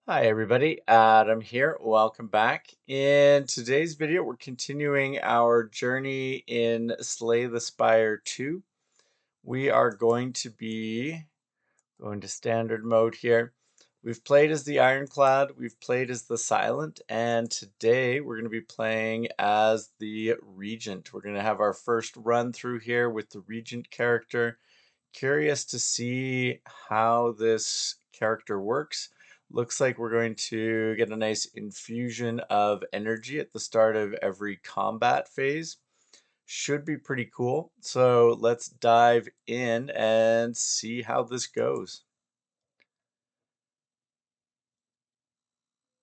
Hi everybody, Adam here. Welcome back. In today's video, we're continuing our journey in Slay the Spire 2. We are going to be going to standard mode here. We've played as the Ironclad, we've played as the Silent, and today we're going to be playing as the Regent. We're going to have our first run through here with the Regent character. Curious to see how this character works. Looks like we're going to get a nice infusion of energy at the start of every combat phase. Should be pretty cool. So let's dive in and see how this goes.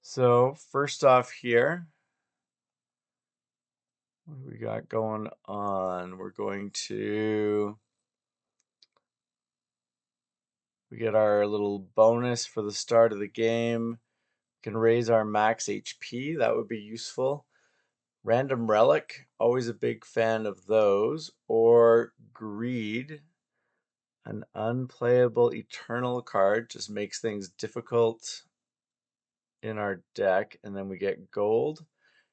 So first off here, what do we got going on? We get our little bonus for the start of the game. Can raise our max HP, that would be useful. Random Relic, always a big fan of those. Or Greed, an unplayable Eternal card, just makes things difficult in our deck. And then we get Gold.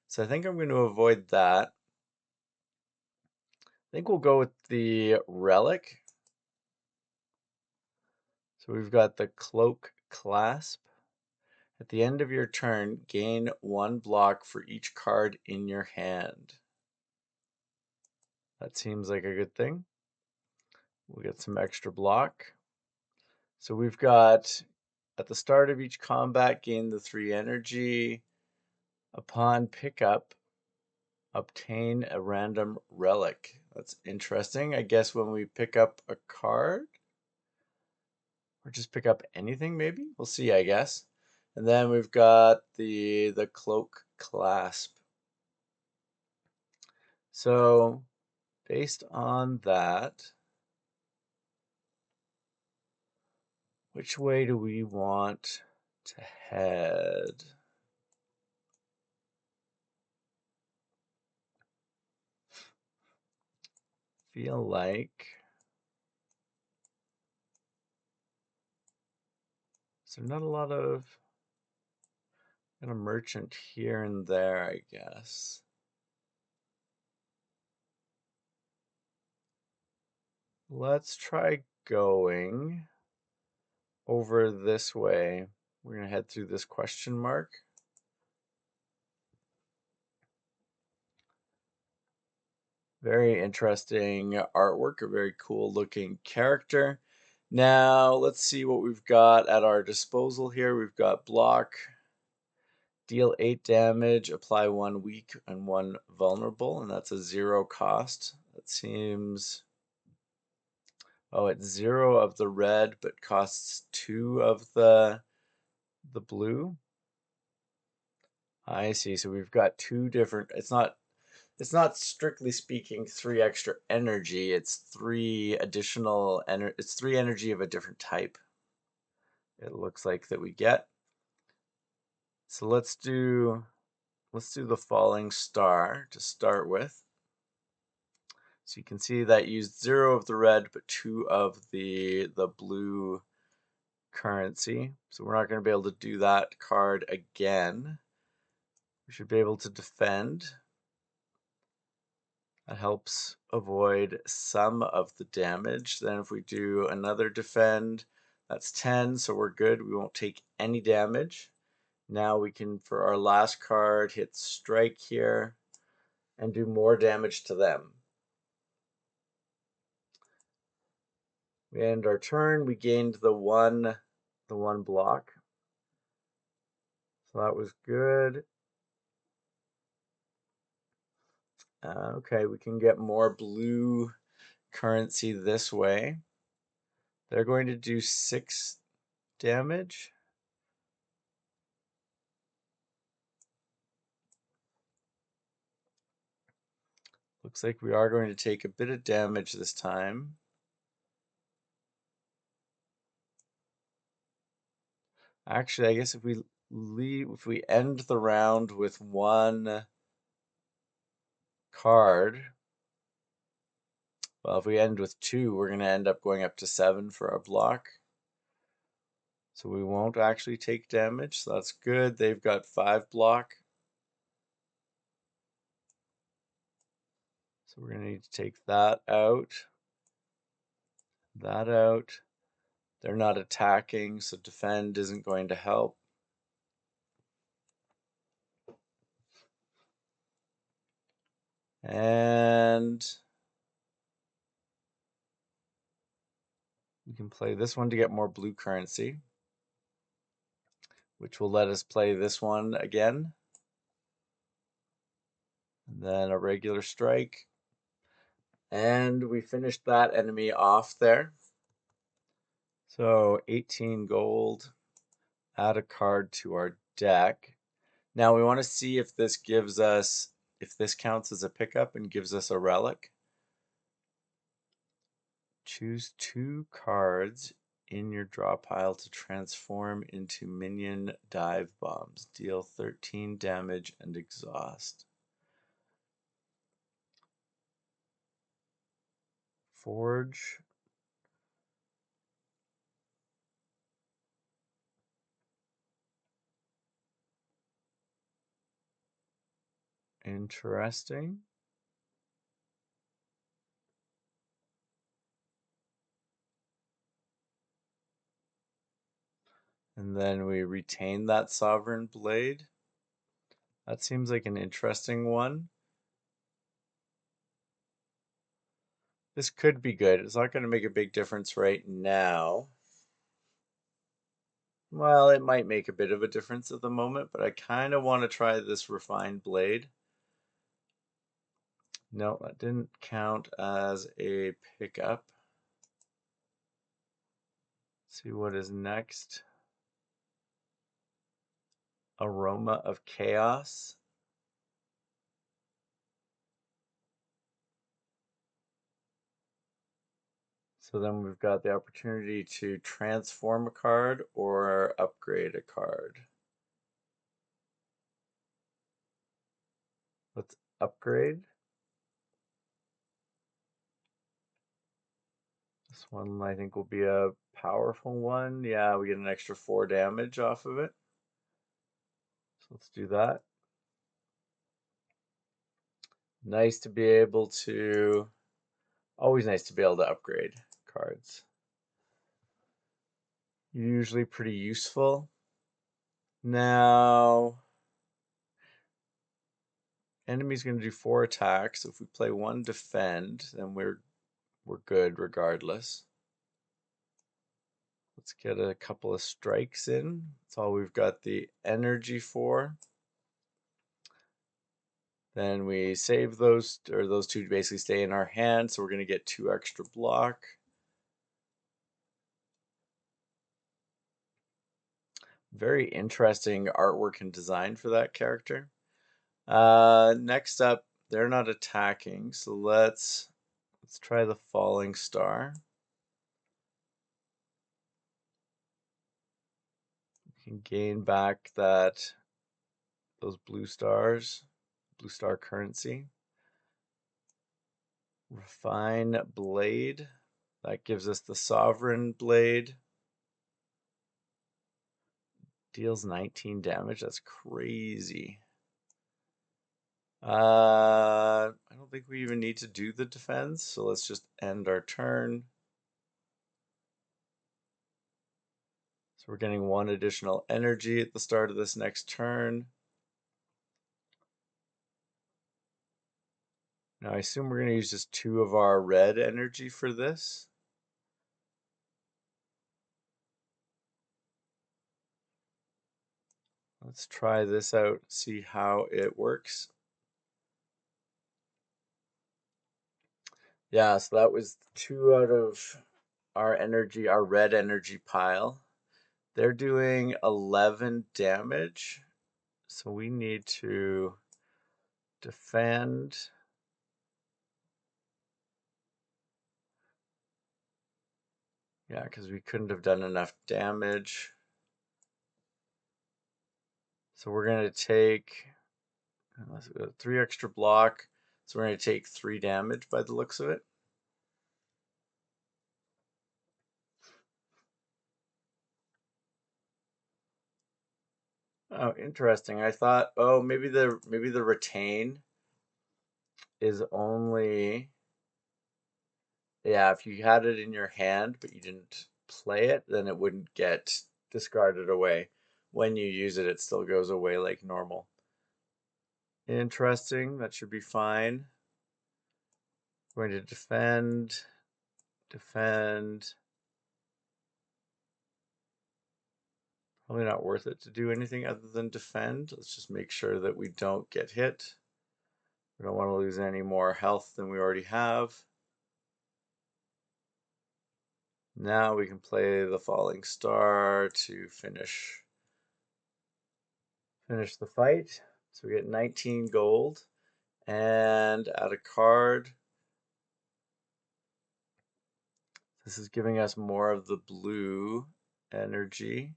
So I think I'm going to avoid that. I think we'll go with the Relic. So we've got the Cloak Clasp. At the end of your turn, gain 1 block for each card in your hand. That seems like a good thing. We'll get some extra block. So we've got, at the start of each combat, gain the 3 energy. Upon pickup, obtain a random relic. That's interesting. I guess when we pick up a card, or just pick up anything maybe? We'll see, I guess. And then we've got the Cloak Clasp. So based on that, which way do we want to head? Feel like so not a lot of a merchant here and there, I guess. Let's try going over this way. We're gonna head through this question mark. Very interesting artwork, a very cool looking character. Now let's see what we've got at our disposal here. We've got block, deal 8 damage, apply 1 weak and 1 vulnerable, and that's a 0 cost. That seems, oh, it's 0 of the red, but costs 2 of the blue. I see. So we've got 2 different. It's not strictly speaking 3 extra energy. It's 3 additional energy. It's 3 energy of a different type. It looks like that we get. So let's do the falling star to start with. So you can see that used 0 of the red, but 2 of the blue currency. So we're not going to be able to do that card again. We should be able to defend. That helps avoid some of the damage. Then if we do another defend, that's 10, so we're good. We won't take any damage. Now we can, for our last card, hit strike here and do more damage to them. We end our turn. We gained the one block. So that was good. Okay, we can get more blue currency this way. They're going to do 6 damage. Looks like we are going to take a bit of damage this time. Actually, I guess if we end the round with 1 card, well, if we end with 2, we're going to end up going up to 7 for our block. So we won't actually take damage, so that's good. They've got 5 block. So we're going to need to take that out. That out. They're not attacking, so defend isn't going to help. And we can play this one to get more blue currency, which will let us play this one again. And then a regular strike. And we finished that enemy off there. So 18 gold, add a card to our deck. Now we want to see if this gives us, if this counts as a pickup and gives us a relic. Choose 2 cards in your draw pile to transform into minion dive bombs. Deal 13 damage and exhaust. Forge. Interesting. And then we retain that Sovereign Blade. That seems like an interesting one. This could be good. It's not going to make a big difference right now. Well, it might make a bit of a difference at the moment, but I kind of want to try this Refined Blade. No, that didn't count as a pickup. Let's see what is next. Aroma of Chaos. So then we've got the opportunity to transform a card or upgrade a card. Let's upgrade. This one I think will be a powerful one. Yeah, we get an extra 4 damage off of it. So let's do that. Nice to be able to, always nice to be able to upgrade cards. Usually pretty useful. Now, enemy's going to do 4 attacks. So if we play 1 defend, then we're good regardless. Let's get a couple of strikes in. That's all we've got the energy for. Then we save those, or those 2 basically stay in our hand, so we're going to get 2 extra block. Very interesting artwork and design for that character. Next up, they're not attacking, so let's try the Falling Star. We can gain back those blue stars, blue star currency. Refine Blade. That gives us the Sovereign Blade. Deals 19 damage. That's crazy. I don't think we even need to do the defense, so let's just end our turn. So we're getting 1 additional energy at the start of this next turn. Now I assume we're going to use just 2 of our red energy for this. Let's try this out, see how it works. Yeah, so that was 2 out of our energy, our red energy pile. They're doing 11 damage, so we need to defend. Yeah, because we couldn't have done enough damage. So we're going to take 3 extra block. So we're going to take 3 damage by the looks of it. Oh, interesting. I thought, oh, maybe the retain is only, yeah, if you had it in your hand but you didn't play it, then it wouldn't get discarded away. When you use it, it still goes away like normal. Interesting. That should be fine. Going to defend, defend. Probably not worth it to do anything other than defend. Let's just make sure that we don't get hit. We don't want to lose any more health than we already have. Now we can play the falling star to finish the fight. So we get 19 gold and add a card. This is giving us more of the blue energy.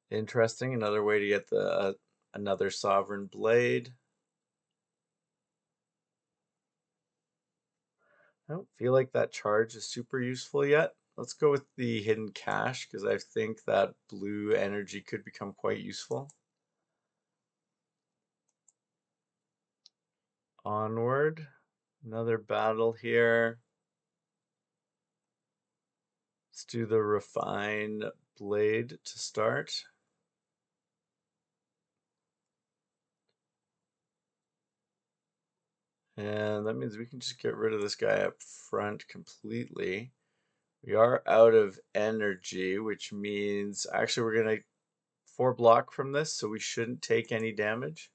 Interesting, another way to get the another sovereign blade. I don't feel like that charge is super useful yet. Let's go with the hidden cache because I think that blue energy could become quite useful. Onward, another battle here. Let's do the refine blade to start. And that means we can just get rid of this guy up front completely. We are out of energy, which means actually we're going to 4 block from this, so we shouldn't take any damage.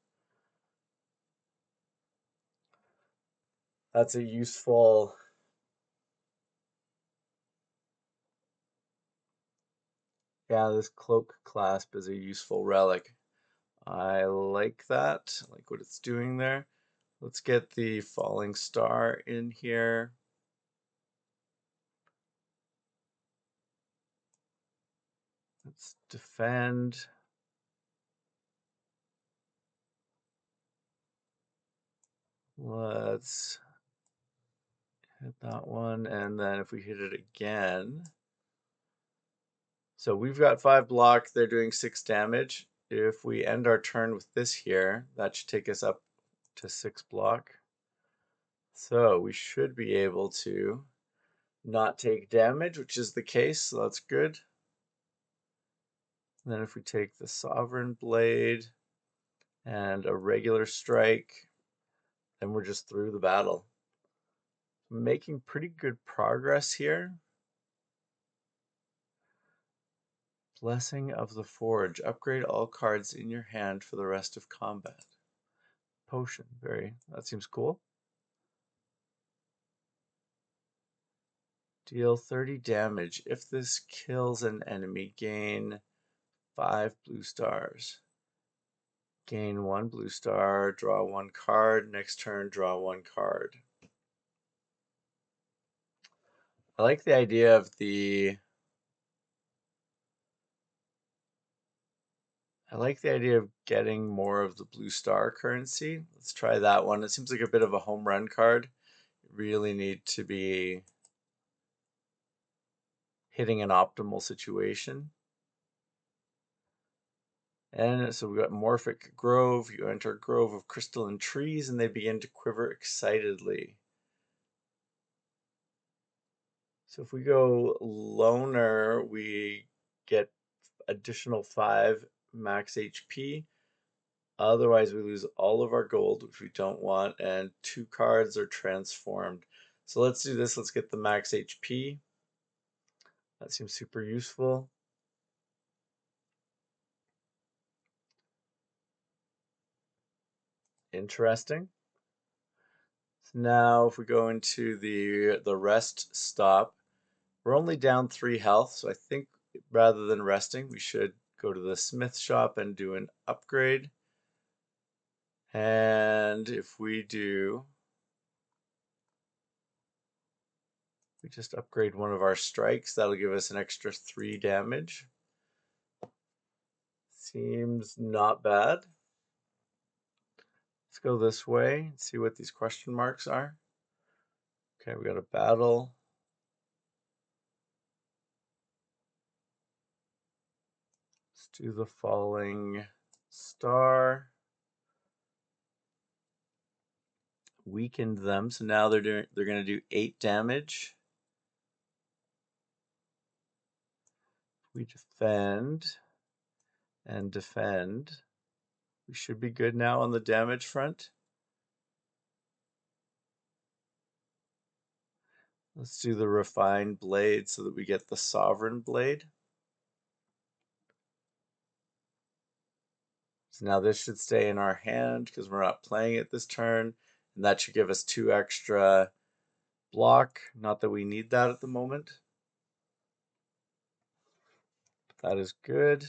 That's a useful... Yeah, this cloak clasp is a useful relic. I like that. I like what it's doing there. Let's get the falling star in here. Let's defend. Let's hit that one, and then if we hit it again. So we've got 5 block, they're doing 6 damage. If we end our turn with this here, that should take us up to 6 block. So we should be able to not take damage, which is the case, so that's good. And then if we take the Sovereign Blade and a regular strike, then we're just through the battle. Making pretty good progress here. Blessing of the Forge. Upgrade all cards in your hand for the rest of combat. Potion. That seems cool. Deal 30 damage. If this kills an enemy, gain 5 blue stars. Gain 1 blue star, draw 1 card. Next turn, draw 1 card. I like the idea of getting more of the blue star currency. Let's try that one. It seems like a bit of a home run card. You really need to be hitting an optimal situation. And so we've got Morphic Grove. You enter a grove of crystalline trees and they begin to quiver excitedly. So if we go Loner, we get additional 5 max HP. Otherwise, we lose all of our gold, which we don't want, and 2 cards are transformed. So let's do this. Let's get the max HP. That seems super useful. Interesting. So now if we go into the rest stop, we're only down 3 health, so I think rather than resting, we should go to the smith shop and do an upgrade. And if we just upgrade one of our strikes, that'll give us an extra 3 damage. Seems not bad. Let's go this way and see what these question marks are. Okay, we got a battle. Let's do the falling star. Weakened them, so now they're gonna do 8 damage. We defend and defend. We should be good now on the damage front. Let's do the refined blade so that we get the sovereign blade. So now this should stay in our hand because we're not playing it this turn, and that should give us 2 extra block. Not that we need that at the moment. That is good.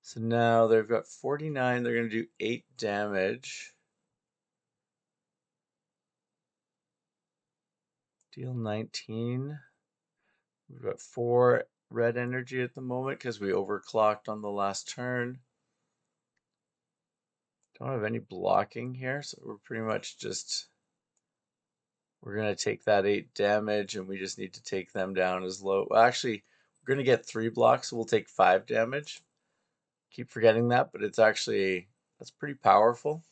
So now they've got 49. They're going to do 8 damage. Deal 19. We've got 4 red energy at the moment because we overclocked on the last turn. Don't have any blocking here, so we're pretty much just... We're going to take that 8 damage, and we just need to take them down as low. Well, actually, we're going to get 3 blocks, so we'll take 5 damage. Keep forgetting that, but it's actually... That's pretty powerful.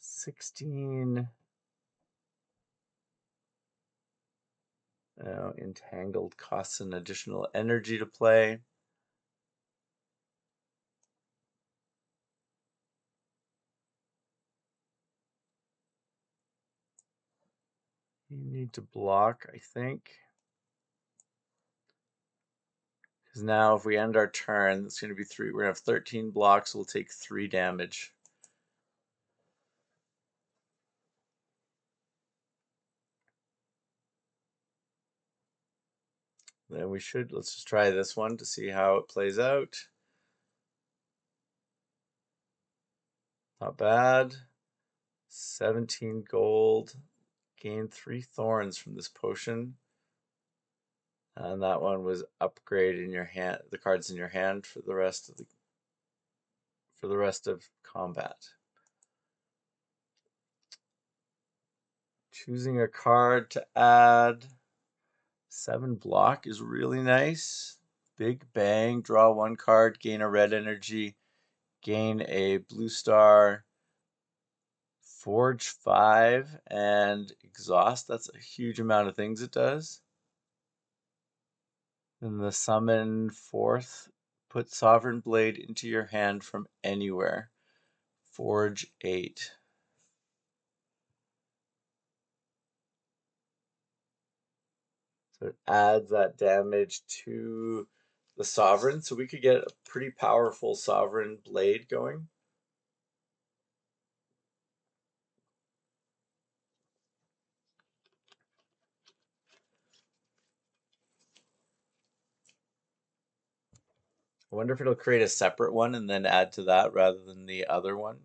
$16. Entangled costs an additional energy to play. You need to block, I think. Because now if we end our turn, it's going to be 3. We're going to have 13 blocks. We'll take 3 damage. Then we should, let's just try this one to see how it plays out. Not bad. 17 gold. Gain 3 thorns from this potion. And that one was upgrade in your hand, the cards in your hand for the rest of combat. Choosing a card to add 7 block is really nice. Big bang, draw 1 card, gain a red energy, gain a blue star, forge 5, and exhaust. That's a huge amount of things it does. Then the summon 4th, put Sovereign Blade into your hand from anywhere. Forge 8. So it adds that damage to the Sovereign. So we could get a pretty powerful Sovereign Blade going. I wonder if it'll create a separate one and then add to that rather than the other one.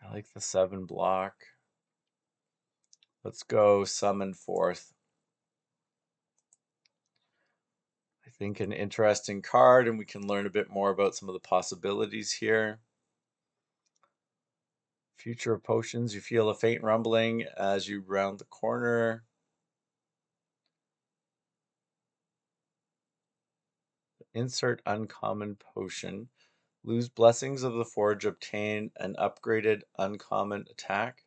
I like the 7 block. Let's go summon 4th. I think an interesting card, and we can learn a bit more about some of the possibilities here. Future of potions, you feel a faint rumbling as you round the corner. Insert uncommon potion. Lose blessings of the forge, obtain an upgraded uncommon attack.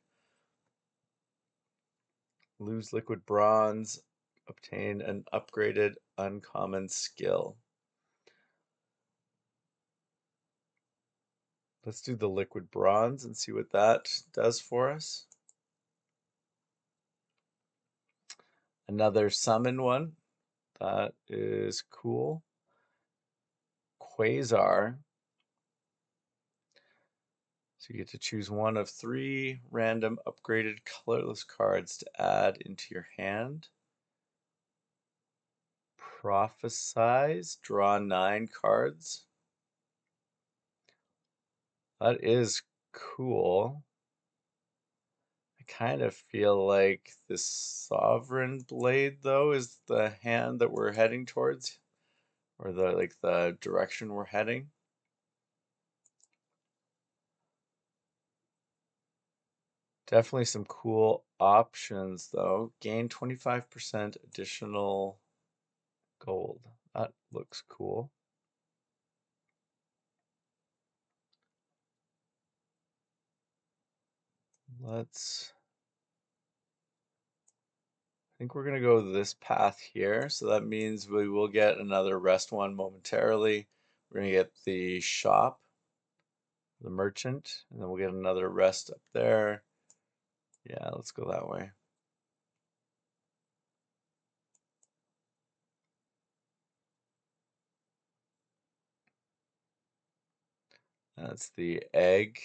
Lose liquid bronze, obtain an upgraded uncommon skill. Let's do the liquid bronze and see what that does for us. Another summon one. That is cool. Quasar. So you get to choose one of 3 random upgraded colorless cards to add into your hand. Prophesize. Draw 9 cards. That is cool. I kind of feel like this Sovereign Blade, though, is the hand that we're heading towards, or the direction we're heading. Definitely some cool options, though. Gain 25% additional gold. That looks cool. Let's, I think we're gonna go this path here. So that means we will get another rest one momentarily. We're gonna get the shop, the merchant, and then we'll get another rest up there. Yeah, let's go that way. That's the egg.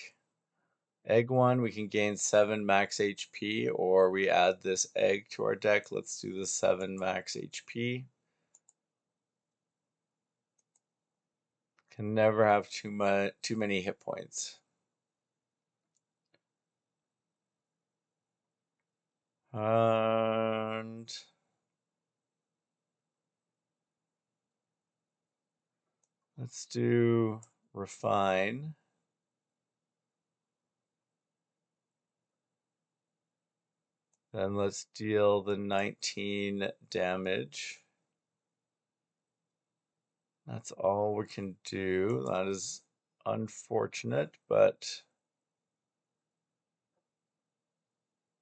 Egg one, we can gain 7 max HP, or we add this egg to our deck. Let's do the 7 max HP. Can never have too many hit points. And let's do refine. Then let's deal the 19 damage. That's all we can do. That is unfortunate, but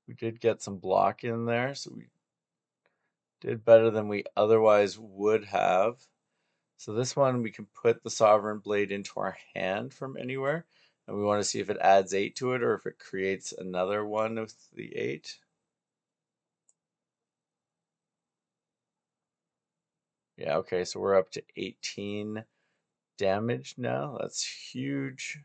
we did get some block in there, so we did better than we otherwise would have. So this one, we can put the Sovereign Blade into our hand from anywhere, and we want to see if it adds 8 to it or if it creates another one with the 8. Yeah, okay, so we're up to 18 damage now. That's huge.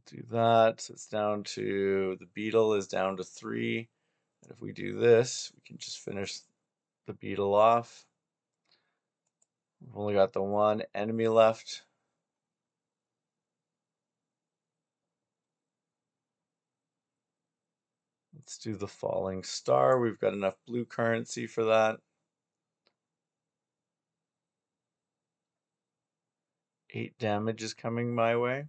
Do that. So it's down to, the beetle is down to 3. And if we do this, we can just finish the beetle off. We've only got the one enemy left. Let's do the falling star. We've got enough blue currency for that. 8 damage is coming my way.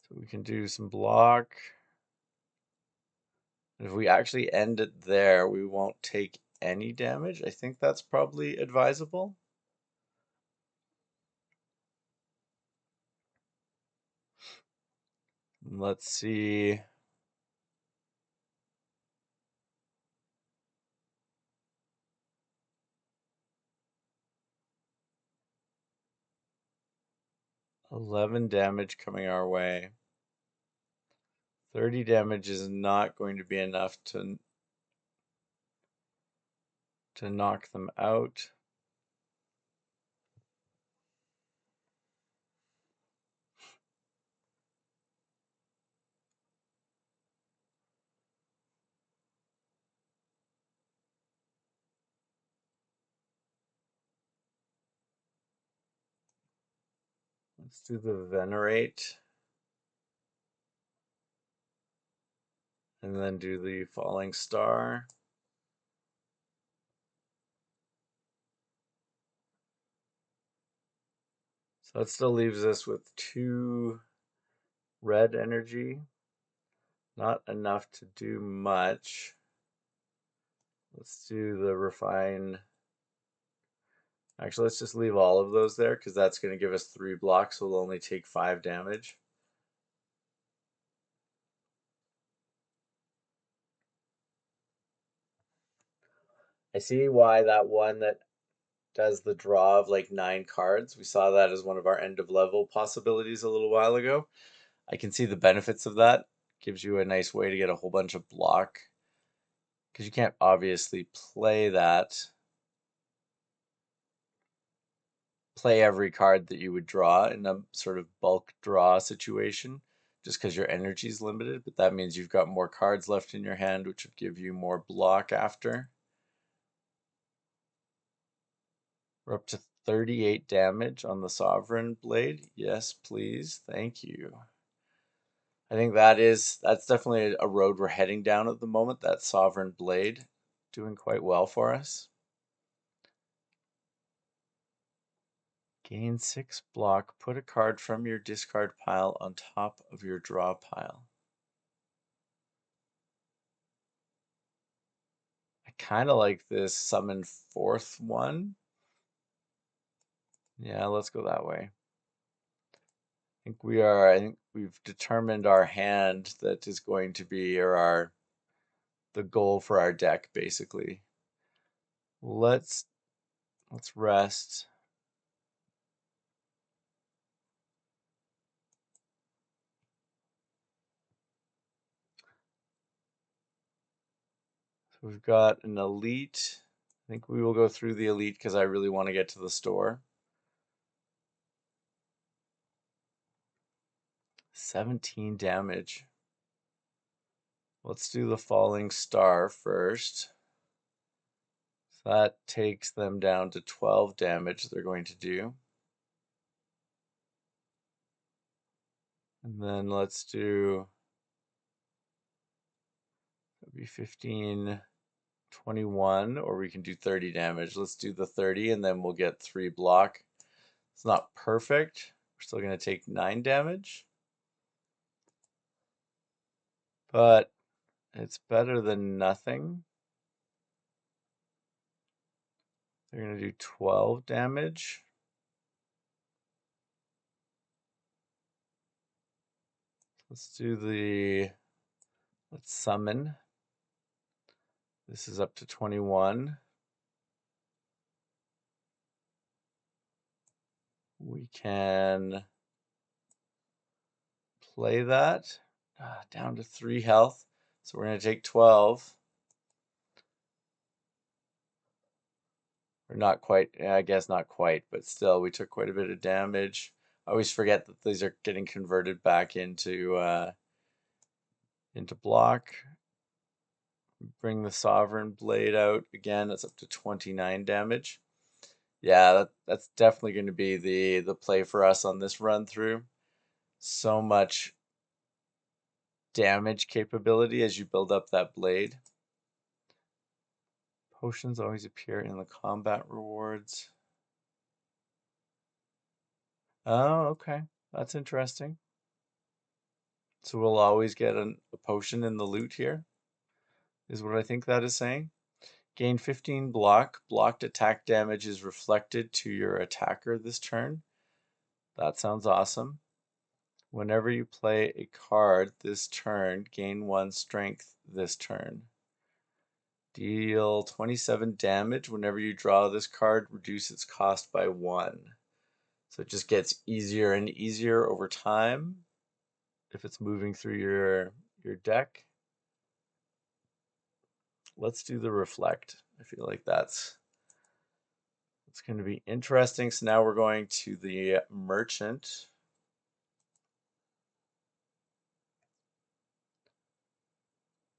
So we can do some block. If we actually end it there, we won't take any damage. I think that's probably advisable. Let's see. $11 damage coming our way. 30 damage is not going to be enough to knock them out. Let's do the venerate. And then do the falling star. So that still leaves us with 2 red energy. Not enough to do much. Let's do the refine. Actually, let's just leave all of those there because that's going to give us 3 blocks, so we'll only take 5 damage. I see why that one that does the draw of like 9 cards, we saw that as one of our end of level possibilities a little while ago. I can see the benefits of that. Gives you a nice way to get a whole bunch of block because you can't obviously play every card that you would draw in a sort of bulk draw situation just because your energy is limited, but that means you've got more cards left in your hand, which would give you more block after. We're up to 38 damage on the Sovereign Blade. Yes, please. Thank you. I think that's definitely a road we're heading down at the moment, that Sovereign Blade. Doing quite well for us. Gain 6 block. Put a card from your discard pile on top of your draw pile. I kind of like this summon 4th one. Yeah, let's go that way. I think we've determined our hand that is going to be, or the goal for our deck, basically. Let's rest. So we've got an elite. I think we will go through the elite because I really want to get to the store. 17 damage. Let's do the falling star first. So that takes them down to 12 damage they're going to do. And then let's do, that'd be 15, 21, or we can do 30 damage. Let's do the 30 and then we'll get 3 block. It's not perfect. We're still going to take 9 damage. But it's better than nothing. They're going to do 12 damage. Let's summon. This is up to 21. We can play that down to 3 health. So we're going to take 12. Or not quite, I guess not quite, but still we took quite a bit of damage. I always forget that these are getting converted back into block. Bring the Sovereign Blade out again. That's up to 29 damage. Yeah, that's definitely going to be the play for us on this run through. So much damage capability as you build up that blade. Potions always appear in the combat rewards. Oh, okay. That's interesting. So we'll always get a potion in the loot here, is what I think that is saying. Gain 15 block. Blocked attack damage is reflected to your attacker this turn. That sounds awesome. Whenever you play a card this turn, gain 1 strength this turn. Deal 27 damage. Whenever you draw this card, reduce its cost by 1. So it just gets easier and easier over time if it's moving through your deck. Let's do the reflect. I feel like it's going to be interesting. So now we're going to the merchant.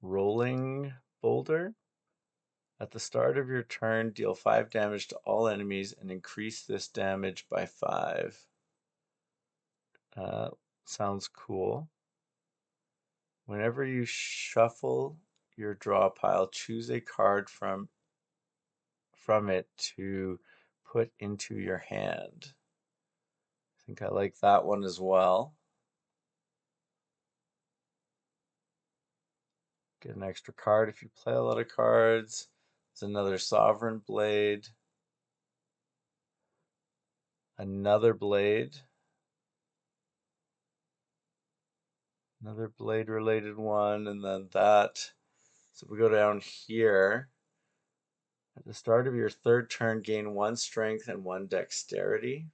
Rolling boulder. At the start of your turn, deal 5 damage to all enemies and increase this damage by 5. Sounds cool. Whenever you shuffle your draw pile, choose a card from it to put into your hand. I think I like that one as well. Get an extra card if you play a lot of cards. It's another Sovereign Blade. Another blade. Another blade related one, and then that. So we go down here. At the start of your 3rd turn, gain 1 strength and 1 dexterity.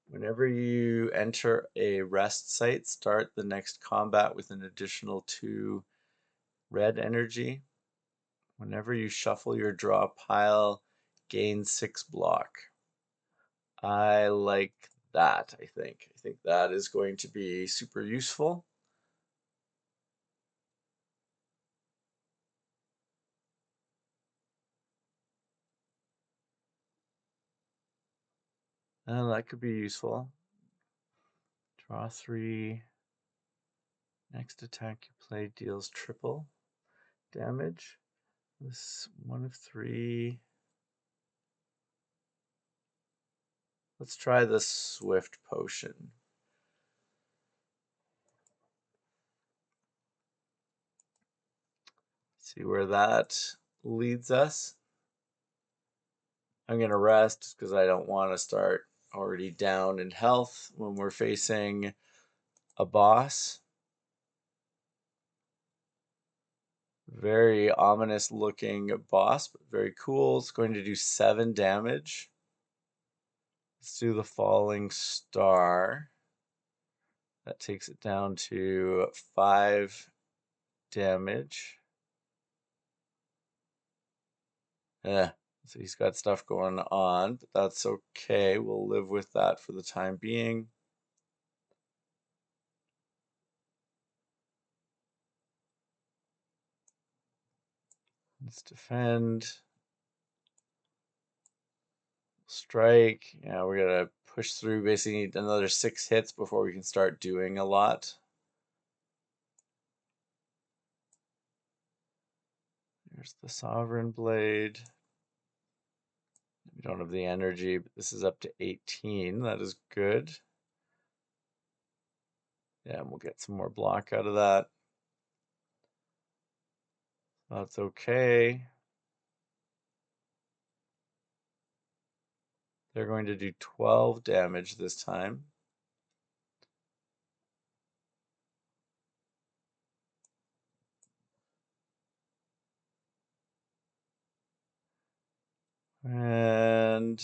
Whenever you enter a rest site, start the next combat with an additional 2 red energy. Whenever you shuffle your draw pile, gain 6 block. I like that, I think. I think that is going to be super useful. That could be useful. Draw 3. Next attack you play deals triple damage. This 1 of 3. Let's try the Swift Potion. See where that leads us. I'm going to rest because I don't want to start already down in health when we're facing a boss. Very ominous looking boss, but very cool. It's going to do 7 damage. Let's do the Falling Star. That takes it down to 5 damage. Yeah, so he's got stuff going on, but that's okay. We'll live with that for the time being. Let's defend. Strike. Yeah, we're gonna push through. Basically, need another 6 hits before we can start doing a lot. There's the Sovereign Blade. We don't have the energy, but this is up to 18. That is good. Yeah, and we'll get some more block out of that. That's okay. They're going to do 12 damage this time. And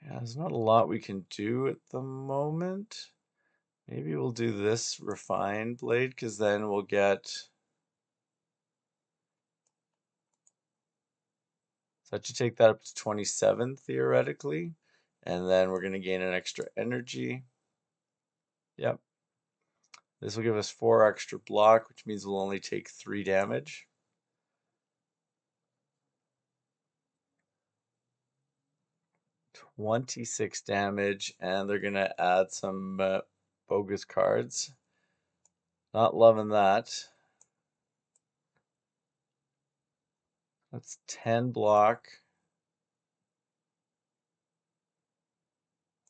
yeah, there's not a lot we can do at the moment. Maybe we'll do this Refined Blade, because then we'll get... So that should take that up to 27 theoretically. And then we're going to gain an extra energy. Yep. This will give us 4 extra block, which means we'll only take 3 damage. $26 damage, and they're going to add some bogus cards. Not loving that. That's 10 block.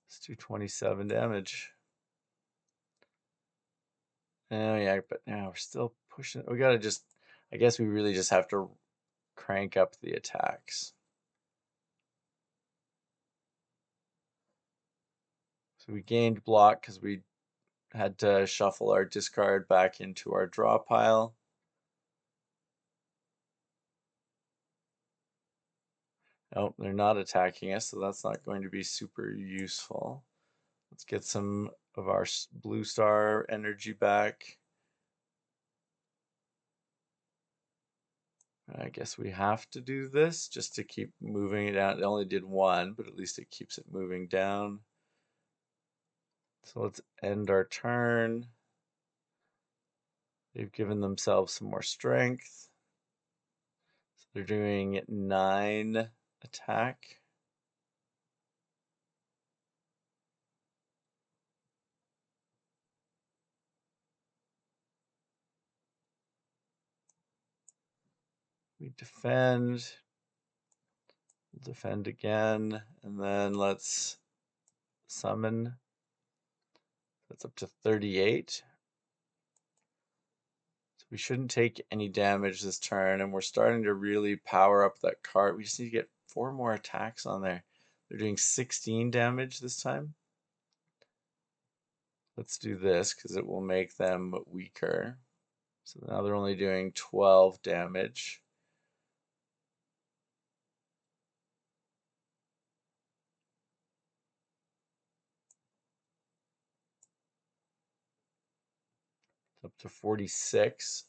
Let's do 27 damage. Oh yeah, but now we're still pushing. We gotta just, I guess we really just have to crank up the attacks. So we gained block because we had to shuffle our discard back into our draw pile. Nope, they're not attacking us, so that's not going to be super useful. Let's get some of our blue star energy back. I guess we have to do this just to keep moving it out. It only did 1, but at least it keeps it moving down. So let's end our turn. They've given themselves some more strength. So they're doing 9 attack. We defend. We'll defend again. And then let's summon. That's up to 38. So we shouldn't take any damage this turn. And we're starting to really power up that card. We just need to get 4 more attacks on there. They're doing 16 damage this time. Let's do this because it will make them weaker. So now they're only doing 12 damage. It's up to 46.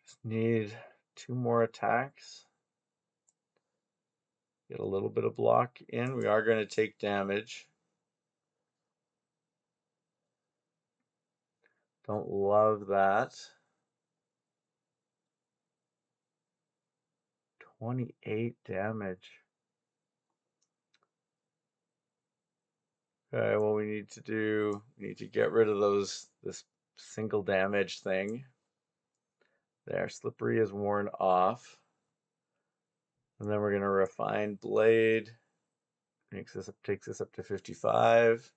Just need 2 more attacks. Get a little bit of block in. We are going to take damage. Don't love that. 28 damage. Okay, well we need to get rid of this single damage thing. There, slippery is worn off. And then we're gonna refine blade. Takes us up to 55.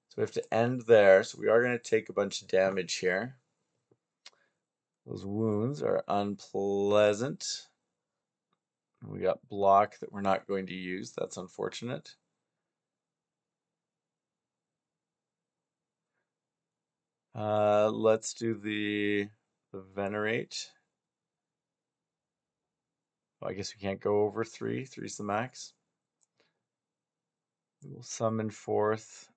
So we have to end there. So we are gonna take a bunch of damage here. Those wounds are unpleasant. We got block that we're not going to use. That's unfortunate. Let's do the venerate. Well, I guess we can't go over 3. 3's the max. We'll summon forth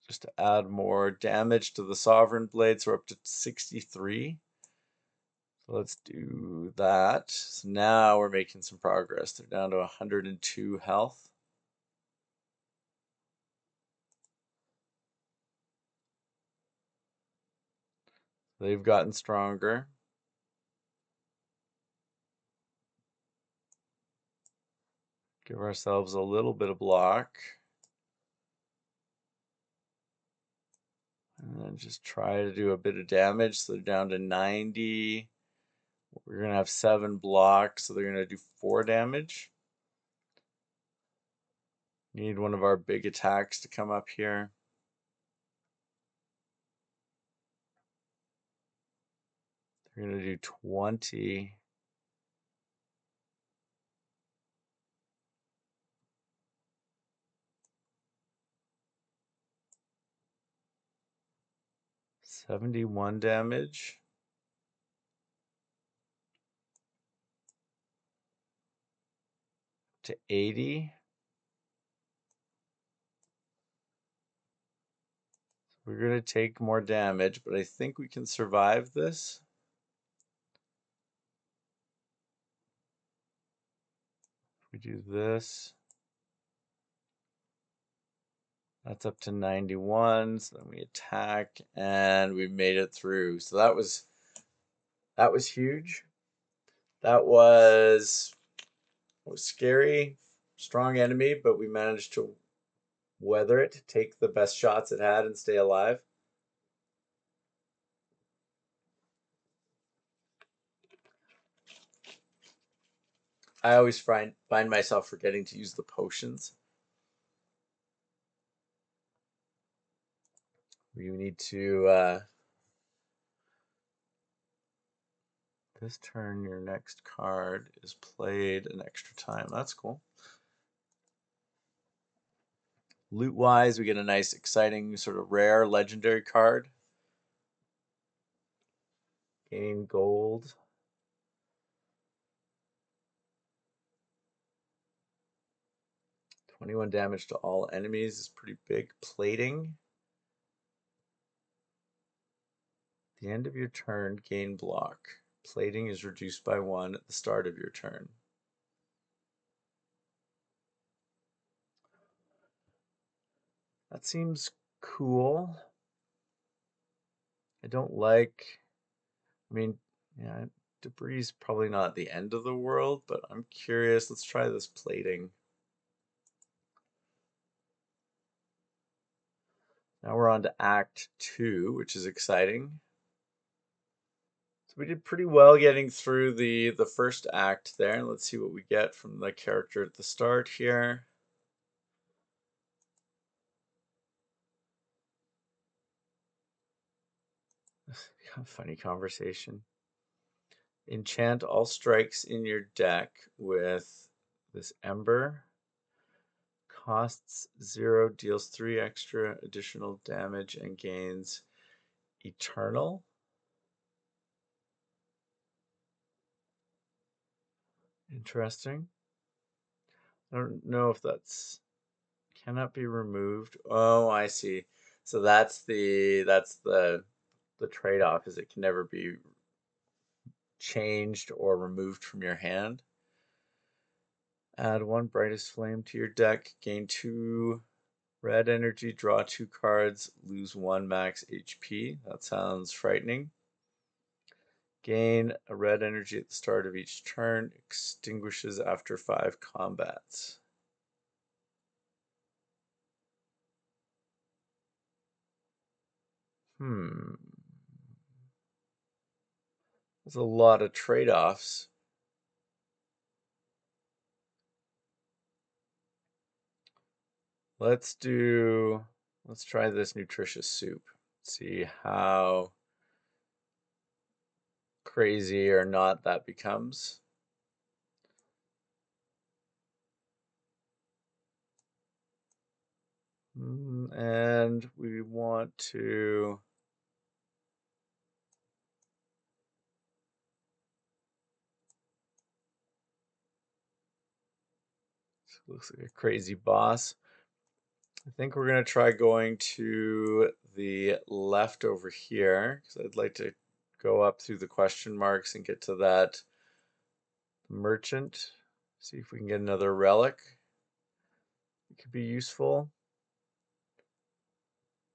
just to add more damage to the sovereign blade. So we're up to 63. So let's do that. So now we're making some progress. They're down to 102 health. They've gotten stronger. Give ourselves a little bit of block. And then just try to do a bit of damage. So they're down to 90. We're going to have 7 blocks, so they're going to do 4 damage. Need one of our big attacks to come up here. They're going to do 20. $71 damage. To 80. We're going to take more damage, but I think we can survive this. If we do this, that's up to 91. So then we attack, and we made it through. So that was huge. That was scary, strong enemy, but we managed to weather it, take the best shots it had, and stay alive. I always find myself forgetting to use the potions. We need to this turn your next card is played an extra time. That's cool. Loot wise, we get a nice, exciting, sort of rare legendary card. Gain gold. $21 damage to all enemies is pretty big. Plating. At the end of your turn, gain block. Plating is reduced by 1 at the start of your turn. That seems cool. I don't like, I mean, yeah, debris is probably not the end of the world, but I'm curious. Let's try this plating. Now we're on to Act 2, which is exciting. So we did pretty well getting through the first act there. Let's see what we get from the character at the start here. Funny conversation. Enchant all strikes in your deck with this Ember. Costs 0, deals 3 extra additional damage, and gains Eternal. Interesting. I don't know if that's cannot be removed. Oh, I see. So that's the trade-off, is it can never be changed or removed from your hand. Add 1 brightest flame to your deck. Gain 2 Red energy, draw 2 cards, lose 1 max HP. That sounds frightening. Gain a red energy at the start of each turn, extinguishes after 5 combats. There's a lot of trade-offs. Let's try this nutritious soup. See how crazy or not that becomes. And we want to looks like a crazy boss. I think we're going to try going to the left over here because I'd like to go up through the question marks and get to that merchant. See if we can get another relic. It could be useful.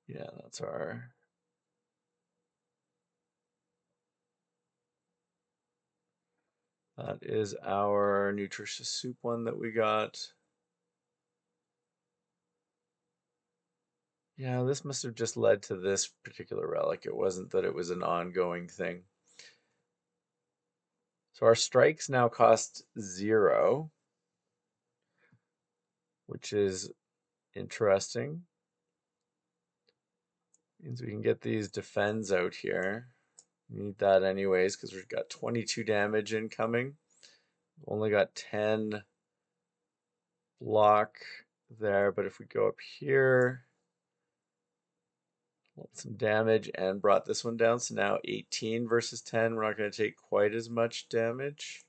Yeah, that's that is our nutritious soup one that we got. Yeah, this must have just led to this particular relic. It wasn't that it was an ongoing thing. So our strikes now cost 0, which is interesting. Means we can get these defends out here. We need that anyways because we've got 22 damage incoming. Only got 10 block there, but if we go up here, some damage and brought this one down. So now 18 versus 10. We're not going to take quite as much damage.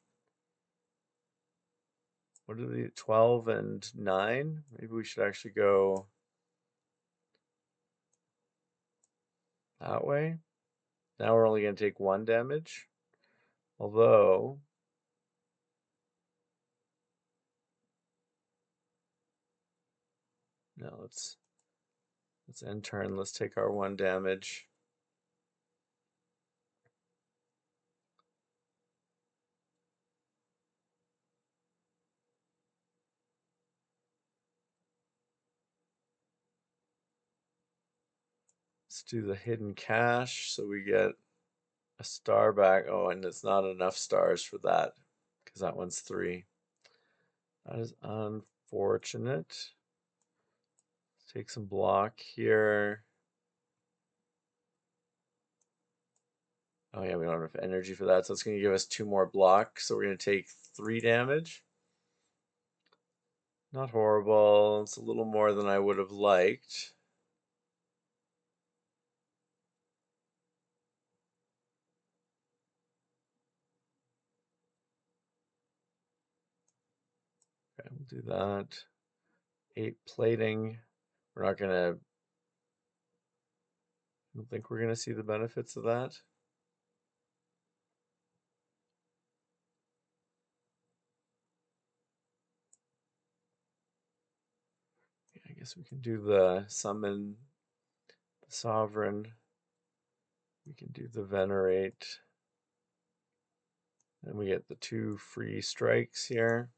What are the 12 and 9? Maybe we should actually go that way. Now we're only going to take 1 damage. Although, no, let's end turn. Let's take our 1 damage. Let's do the hidden cache so we get a star back. Oh, and it's not enough stars for that because that one's 3. That is unfortunate. Take some block here. Oh yeah, we don't have enough energy for that, so it's going to give us 2 more blocks. So we're going to take 3 damage. Not horrible. It's a little more than I would have liked. Okay, we'll do that. 8 plating. We're not going to. I don't think we're going to see the benefits of that. I guess we can do the summon the sovereign. We can do the venerate. And we get the 2 free strikes here.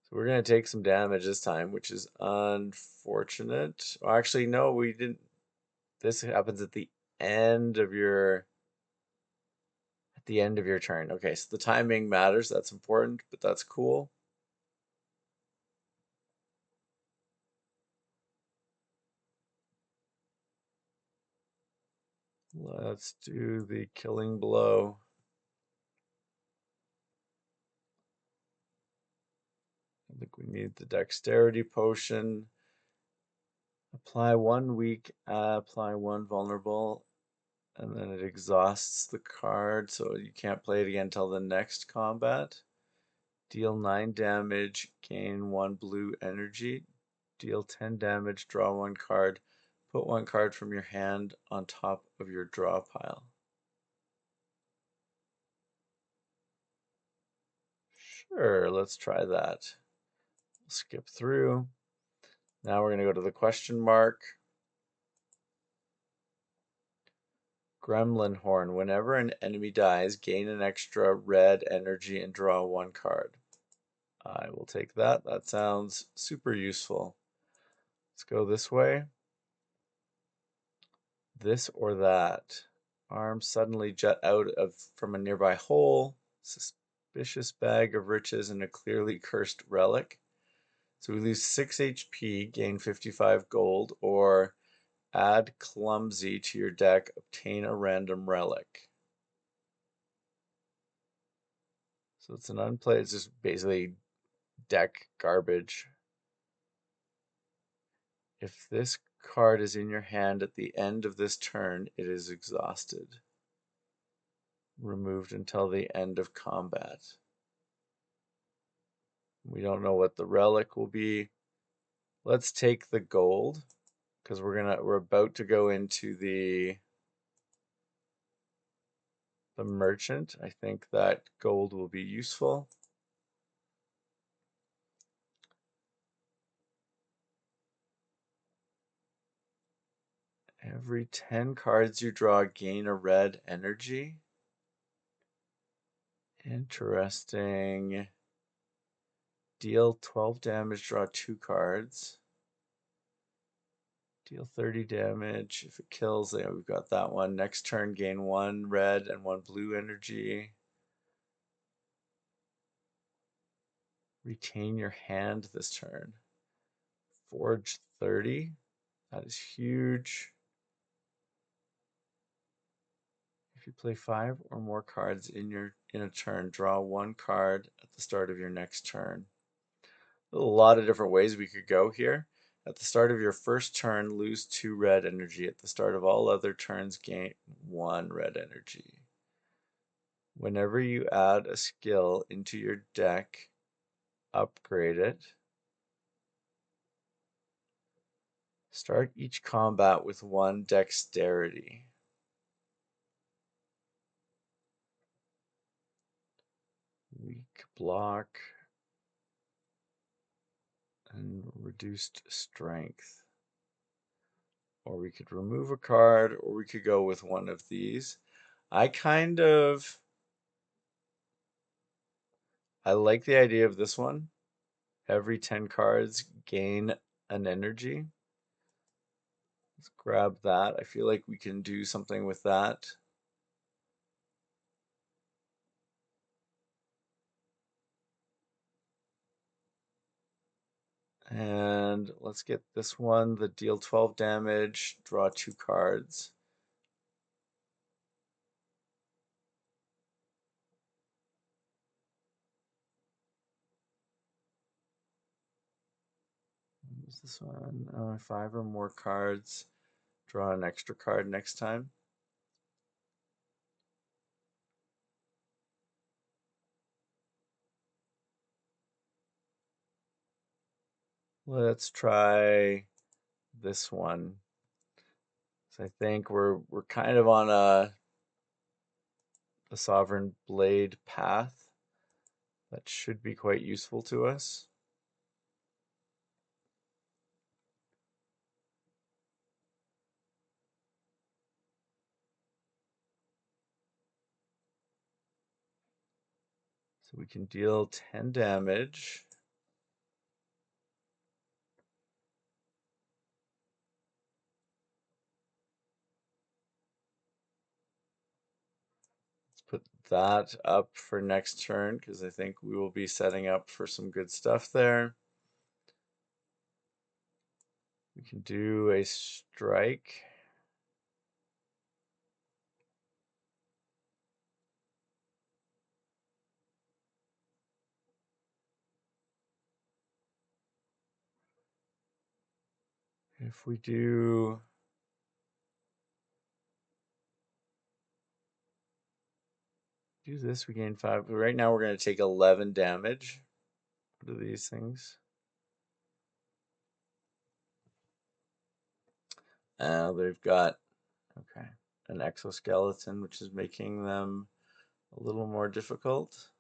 So we're going to take some damage this time, which is unfortunate. Well, actually, no, we didn't. This happens at the end of your turn. Okay, so the timing matters. That's important, but that's cool. Let's do the killing blow. I think we need the dexterity potion. Apply 1 weak, apply 1 vulnerable, and then it exhausts the card, so you can't play it again until the next combat. Deal 9 damage, gain 1 blue energy. Deal 10 damage, draw 1 card. Put 1 card from your hand on top of your draw pile. Sure, let's try that. Skip through. Now we're going to go to the question mark. Gremlin Horn. Whenever an enemy dies, gain an extra red energy and draw one card. I will take that. That sounds super useful. Let's go this way. This or that. Arms suddenly jut out from a nearby hole. Suspicious bag of riches and a clearly cursed relic. So we lose 6 HP, gain 55 gold, or add clumsy to your deck, obtain a random relic. So it's an unplayed, it's just basically deck garbage. If this card is in your hand at the end of this turn, it is exhausted. Removed until the end of combat. We don't know what the relic will be. Let's take the gold because we're about to go into the merchant. I think that gold will be useful. Every 10 cards you draw, gain a red energy. Interesting. Deal 12 damage, draw 2 cards. Deal 30 damage. If it kills, yeah, we've got that one. Next turn, gain 1 red and 1 blue energy. Retain your hand this turn. Forge 30. That is huge. If you play 5 or more cards in a turn, draw 1 card at the start of your next turn. A lot of different ways we could go here. At the start of your first turn, lose 2 red energy. At the start of all other turns, gain 1 red energy. Whenever you add a skill into your deck, upgrade it. Start each combat with 1 dexterity. Weak block and reduced strength. Or we could remove a card, or we could go with one of these. I like the idea of this one. Every 10 cards gain an energy. Let's grab that. I feel like we can do something with that. And let's get this one, the deal 12 damage, draw 2 cards. What's this one? 5 or more cards. Draw an extra card next time. Let's try this one. So I think we're kind of on a Sovereign Blade path that should be quite useful to us. So we can deal 10 damage. Let's put that up for next turn because I think we will be setting up for some good stuff there. We can do a strike. If we do this, we gain 5. But right now we're going to take 11 damage. What are these things? They've got, okay, an exoskeleton, which is making them a little more difficult.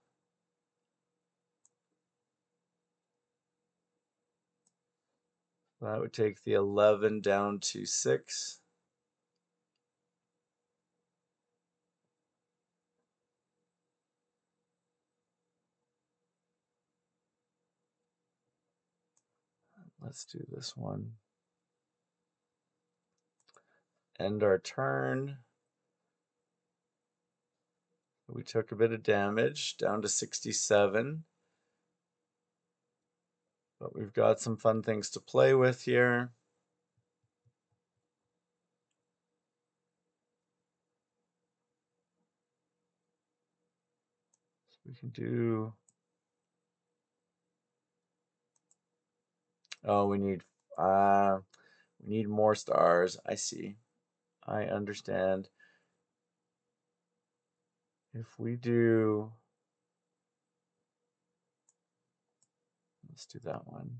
That would take the 11 down to 6. Let's do this one. End our turn. We took a bit of damage, down to 67. But we've got some fun things to play with here. So we can do... Oh, we need more stars. I see. I understand. If we do... Let's do that one.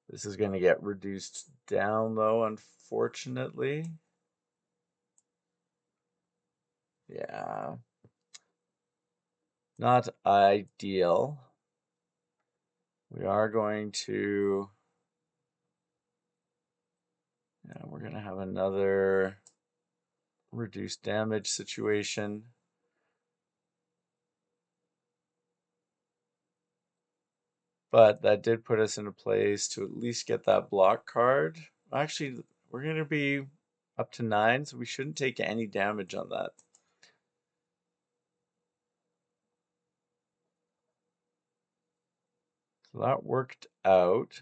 This is going to get reduced down, though, unfortunately. Yeah. Not ideal. We are going to... Yeah, we're going to have another reduced damage situation. But that did put us in a place to at least get that block card. Actually, we're going to be up to 9, so we shouldn't take any damage on that. So that worked out.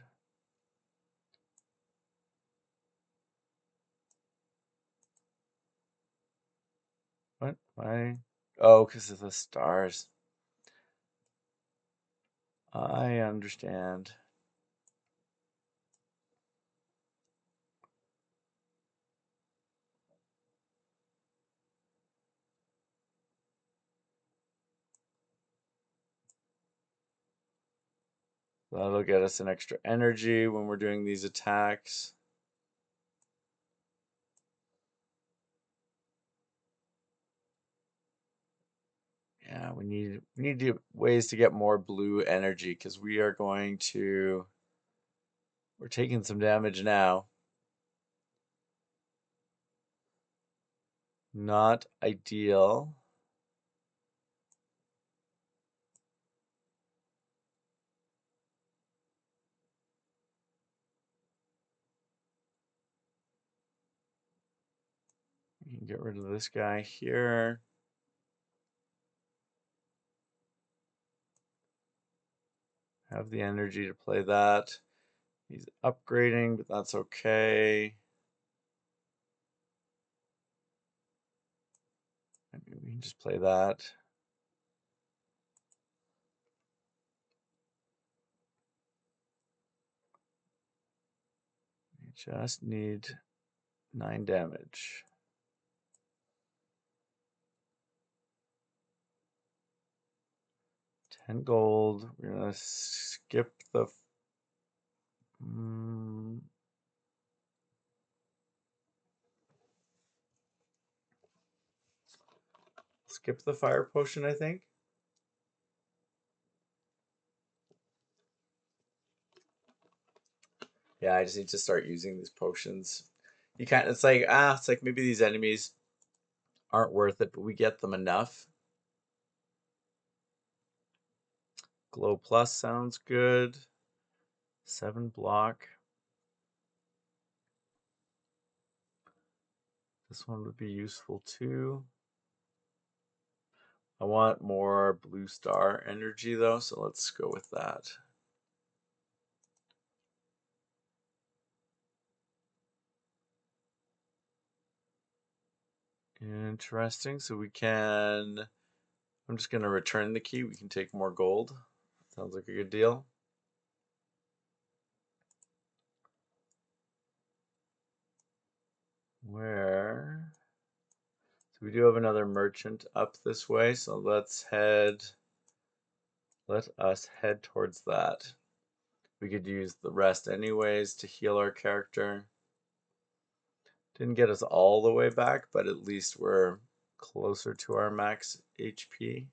What? Why? Oh, because of the stars. I understand. That'll get us an extra energy when we're doing these attacks. Yeah, we need ways to get more blue energy because we're taking some damage now. Not ideal. We can get rid of this guy here. Have the energy to play that. He's upgrading, but that's okay. Maybe we can just play that. We just need 9 damage. 10 gold. We're gonna skip the fire potion, I think. Yeah, I just need to start using these potions. It's like maybe these enemies aren't worth it, but we get them enough. Glow plus sounds good. 7 block. This one would be useful too. I want more blue star energy though, so let's go with that. Interesting. So we can... I'm just going to return the key. We can take more gold. Sounds like a good deal. Where? So we do have another merchant up this way, so let us head towards that. We could use the rest anyways to heal our character. Didn't get us all the way back, but at least we're closer to our max HP.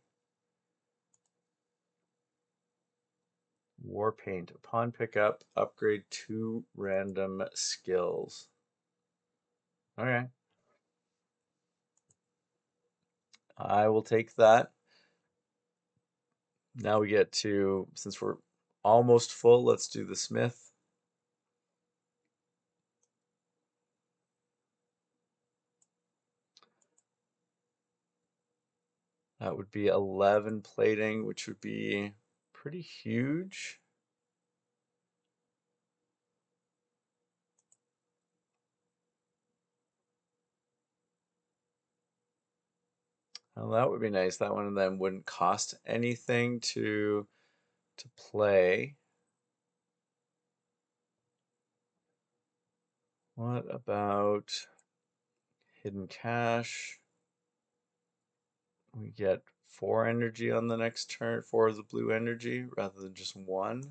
War Paint. Upon pickup, upgrade 2 random skills. Okay. I will take that. Now we get to, since we're almost full, let's do the Smith. That would be 11 plating, which would be pretty huge. Well, that would be nice. That one then wouldn't cost anything to play. What about Hidden Cache? We get 4 energy on the next turn, 4 of the blue energy rather than just 1.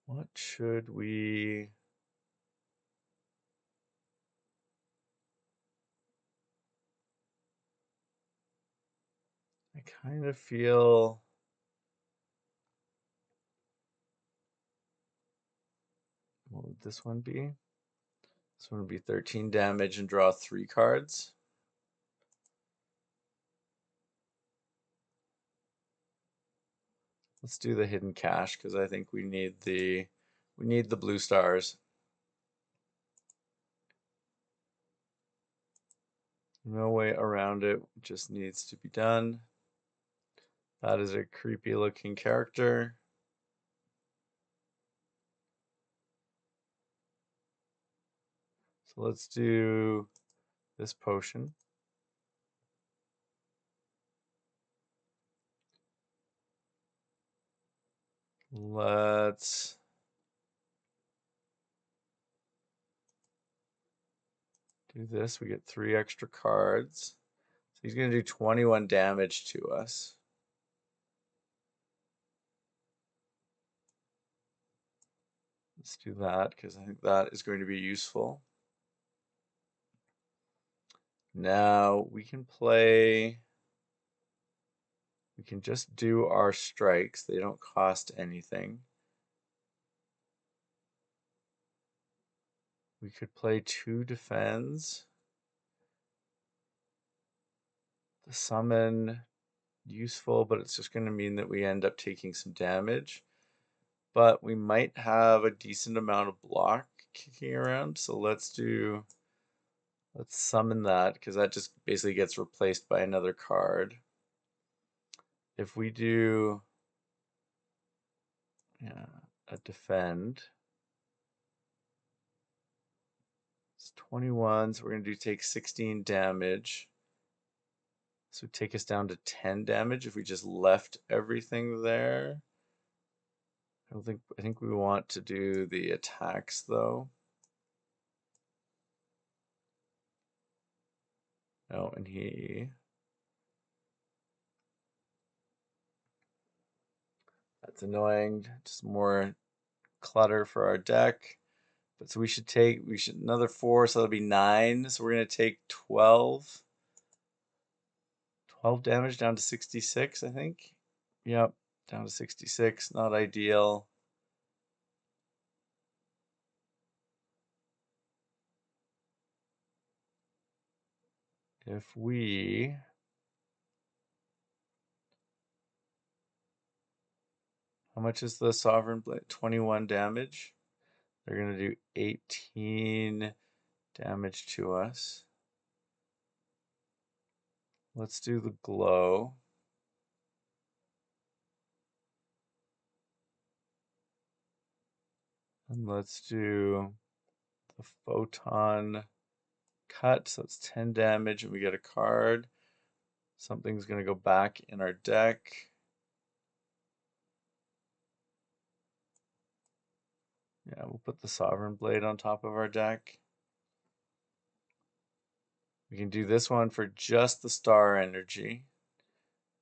What should we? I kind of feel. What would this one be? This one would be 13 damage and draw 3 cards. Let's do the Hidden Cache because I think we need the blue stars. No way around it. It just needs to be done. That is a creepy looking character. So let's do this potion. Let's do this. We get 3 extra cards. So he's going to do 21 damage to us. Let's do that because I think that is going to be useful. Now we can play. We can just do our strikes. They don't cost anything. We could play 2 defends. The summon, useful, but it's just going to mean that we end up taking some damage. But we might have a decent amount of block kicking around, so let's summon that because that just basically gets replaced by another card. If we do a defend, it's 21, so we're going to take 16 damage. So take us down to 10 damage if we just left everything there. I think we want to do the attacks though. Oh, and that's annoying. Just more clutter for our deck. But so we should another 4, so that'll be 9. So we're gonna take 12 damage down to 66, I think. Yep, down to 66, not ideal. If we how much is the Sovereign Blade? 21 damage. They're gonna do 18 damage to us. Let's do the glow. And let's do the photon cut. So it's 10 damage and we get a card. Something's going to go back in our deck. Yeah, we'll put the Sovereign Blade on top of our deck. We can do this one for just the star energy.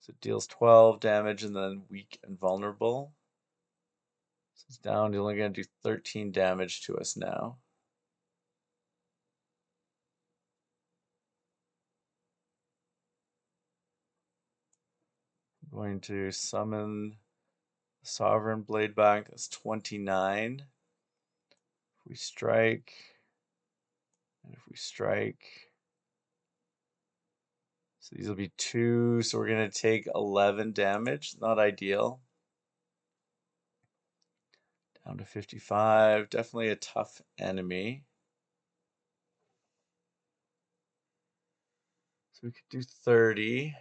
So it deals 12 damage and then weak and vulnerable. So it's down. He's only going to do 13 damage to us now. I'm going to summon Sovereign Blade back. That's 29. If we strike, and if we strike, so these will be 2. So we're going to take 11 damage. Not ideal. Down to 55. Definitely a tough enemy. So we could do 30.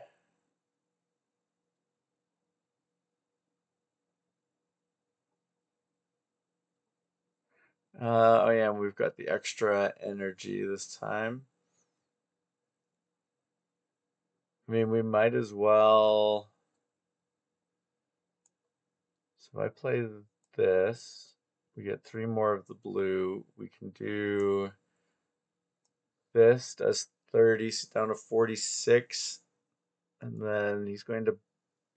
Oh yeah, and we've got the extra energy this time. I mean, we might as well. So if I play this, we get 3 more of the blue. We can do this, does 30, so down to 46. And then he's going to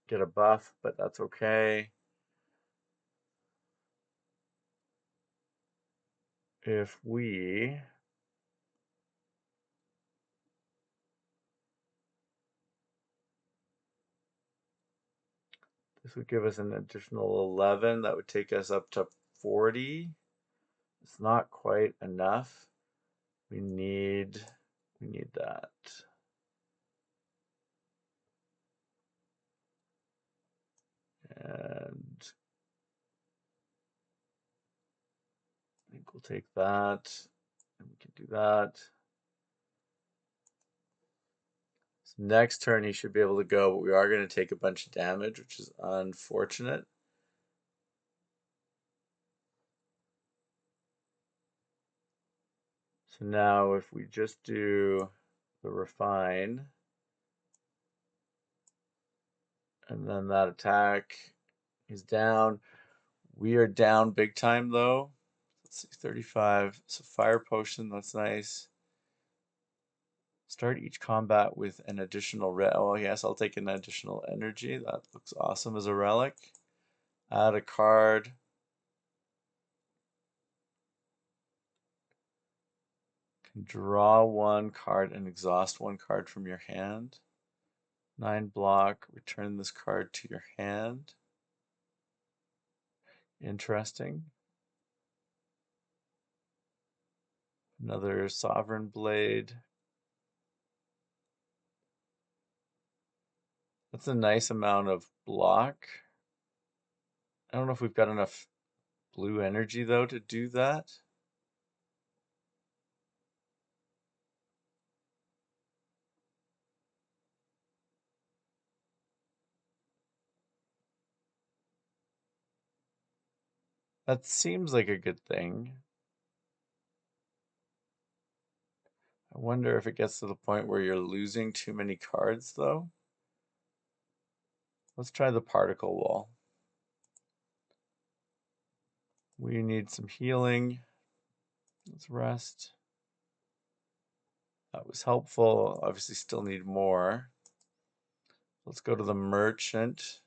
get a buff, but that's okay. If we this would give us an additional 11. That would take us up to 40. It's not quite enough. We need that. And I think we'll take that. And we can do that. So next turn he should be able to go, but we are going to take a bunch of damage, which is unfortunate. So now if we just do the refine, and then that attack is down. We are down big time though. Let's see, 35. So fire potion, that's nice. Start each combat with an additional oh yes, I'll take an additional energy. That looks awesome as a relic. Add a card. Can draw 1 card and exhaust 1 card from your hand. 9 block, return this card to your hand. Interesting. Another Sovereign Blade. That's a nice amount of block. I don't know if we've got enough blue energy though to do that. That seems like a good thing. I wonder if it gets to the point where you're losing too many cards though. Let's try the particle wall. We need some healing. Let's rest. That was helpful. Obviously still need more. Let's go to the merchant.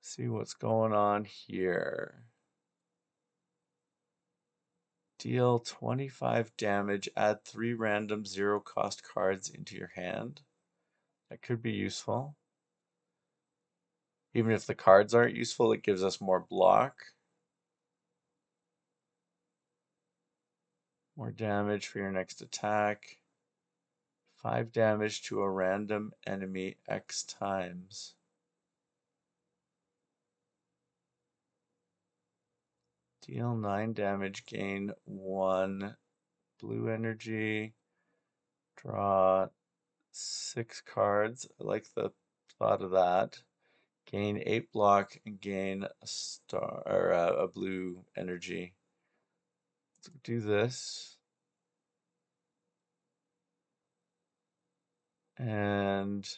See what's going on here. Deal 25 damage, add 3 random 0-cost cards into your hand. That could be useful. Even if the cards aren't useful, it gives us more block. More damage for your next attack. 5 damage to a random enemy X times. Deal 9 damage, gain 1 blue energy. Draw 6 cards. I like the thought of that. Gain 8 block and gain a star or a blue energy. Let's do this. And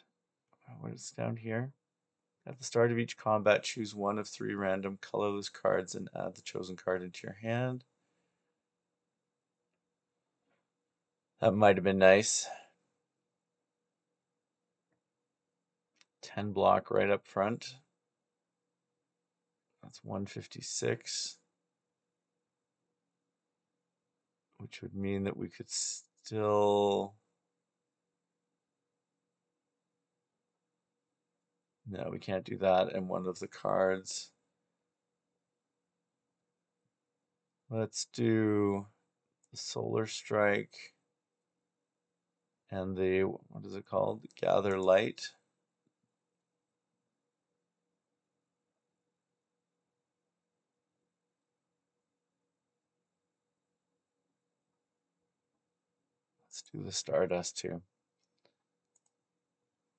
what is down here? At the start of each combat, choose 1 of 3 random colorless cards and add the chosen card into your hand. That might have been nice. 10 block right up front. That's 156. Which would mean that we could still... No, we can't do that in one of the cards. Let's do the Solar Strike and the, what is it called? Gather Light. Let's do the Stardust too.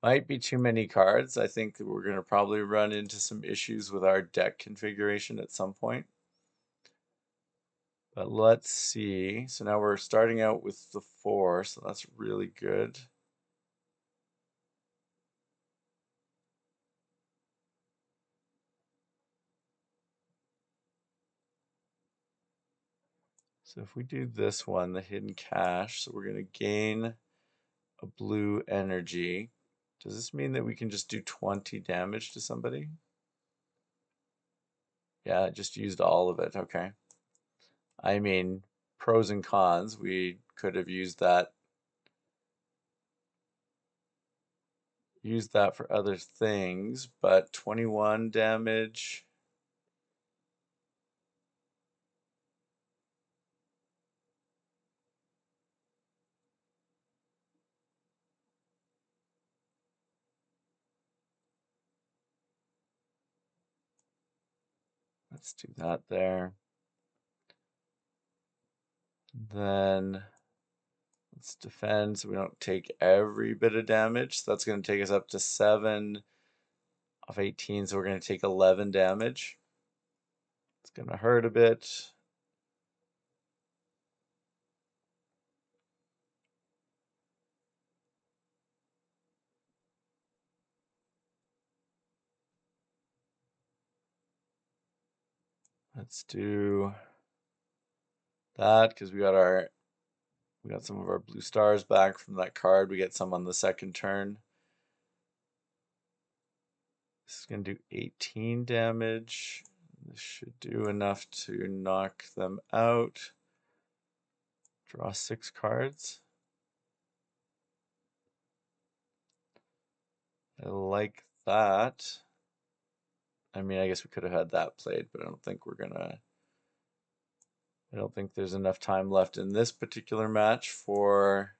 Might be too many cards. I think we're going to probably run into some issues with our deck configuration at some point. But let's see. So now we're starting out with the 4, so that's really good. So if we do this one, the Hidden Cache, so we're going to gain a blue energy. Does this mean that we can just do 20 damage to somebody? Yeah, it just used all of it. Okay. I mean, pros and cons. We could have used that for other things, but 21 damage. Let's do that there. Then let's defend so we don't take every bit of damage. So that's going to take us up to 7 of 18, so we're going to take 11 damage. It's going to hurt a bit. Let's do that because we got some of our blue stars back from that card. We get some on the second turn. This is going to do 18 damage. This should do enough to knock them out. Draw 6 cards. I like that. I mean, I guess we could have had that played, but I don't think there's enough time left in this particular match for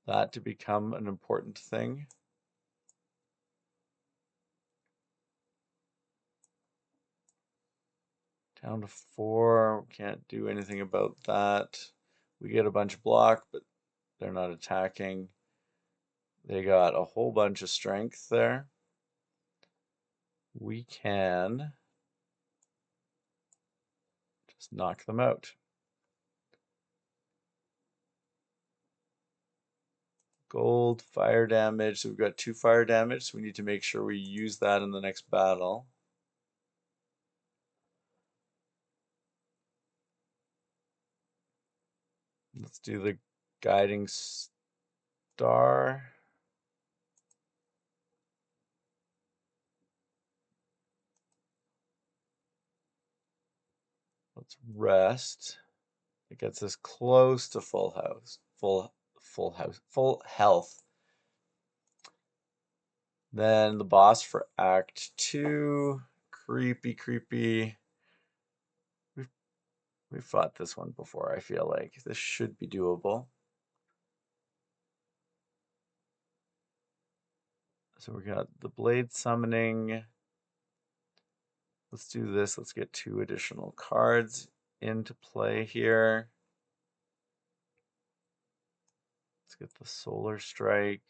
that to become an important thing. Down to 4, can't do anything about that. We get a bunch of block, but they're not attacking. They got a whole bunch of strength there. We can just knock them out. Gold, fire damage. So we've got 2 fire damage, so we need to make sure we use that in the next battle. Let's do the guiding star. Let's rest. It gets us close to full health. Then the boss for Act 2. Creepy. We've fought this one before, I feel like. This should be doable. So we got the blade summoning. Let's do this. Let's get 2 additional cards into play here. Let's get the Solar Strike.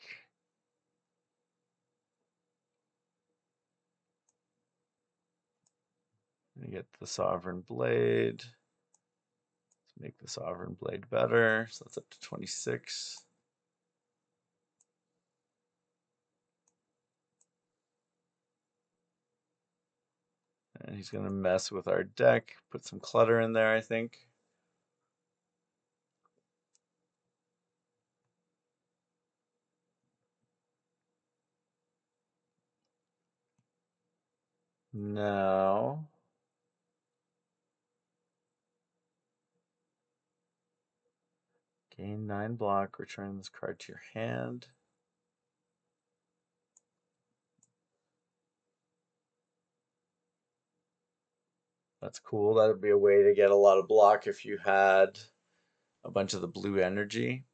And get the Sovereign Blade. Let's make the Sovereign Blade better. So that's up to 26. And he's going to mess with our deck, put some clutter in there, I think. Now, gain 9 block, return this card to your hand. That's cool. That would be a way to get a lot of block if you had a bunch of the blue energy.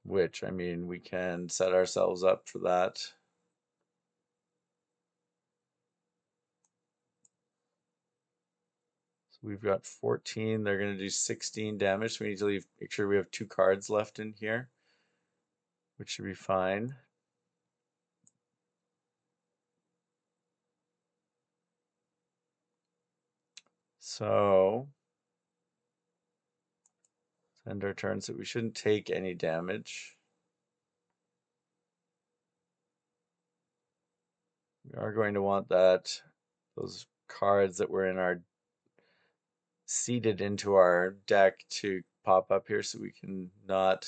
Which, I mean, we can set ourselves up for that. So we've got 14. They're going to do 16 damage. So we need to make sure we have 2 cards left in here, which should be fine. So, end our turn, so we shouldn't take any damage. We are going to want those cards that were in our seeded into our deck to pop up here so we can not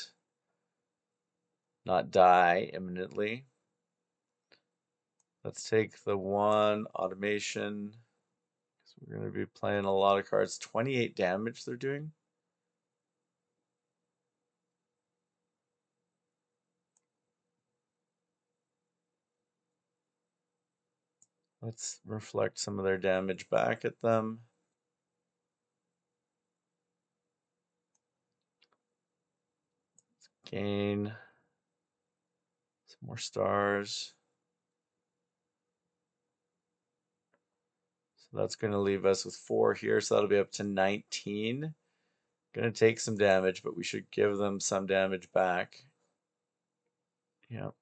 die imminently. Let's take the 1 automation. So we're going to be playing a lot of cards. 28 damage they're doing. Let's reflect some of their damage back at them. Let's gain some more stars. So that's going to leave us with 4 here, so that'll be up to 19. Going to take some damage, but we should give them some damage back. Yep.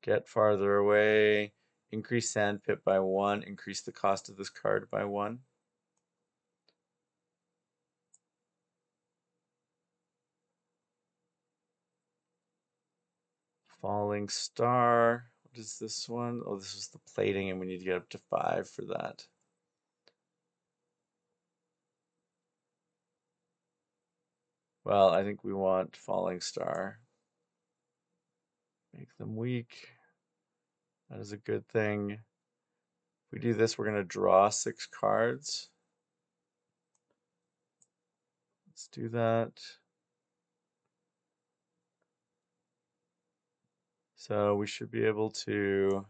Get farther away. Increase sandpit by 1. Increase the cost of this card by 1. Falling star. What is this one? Oh, this is the plating, and we need to get up to 5 for that. Well, I think we want falling star. Make them weak. That is a good thing. If we do this, we're going to draw 6 cards. Let's do that. So we should be able to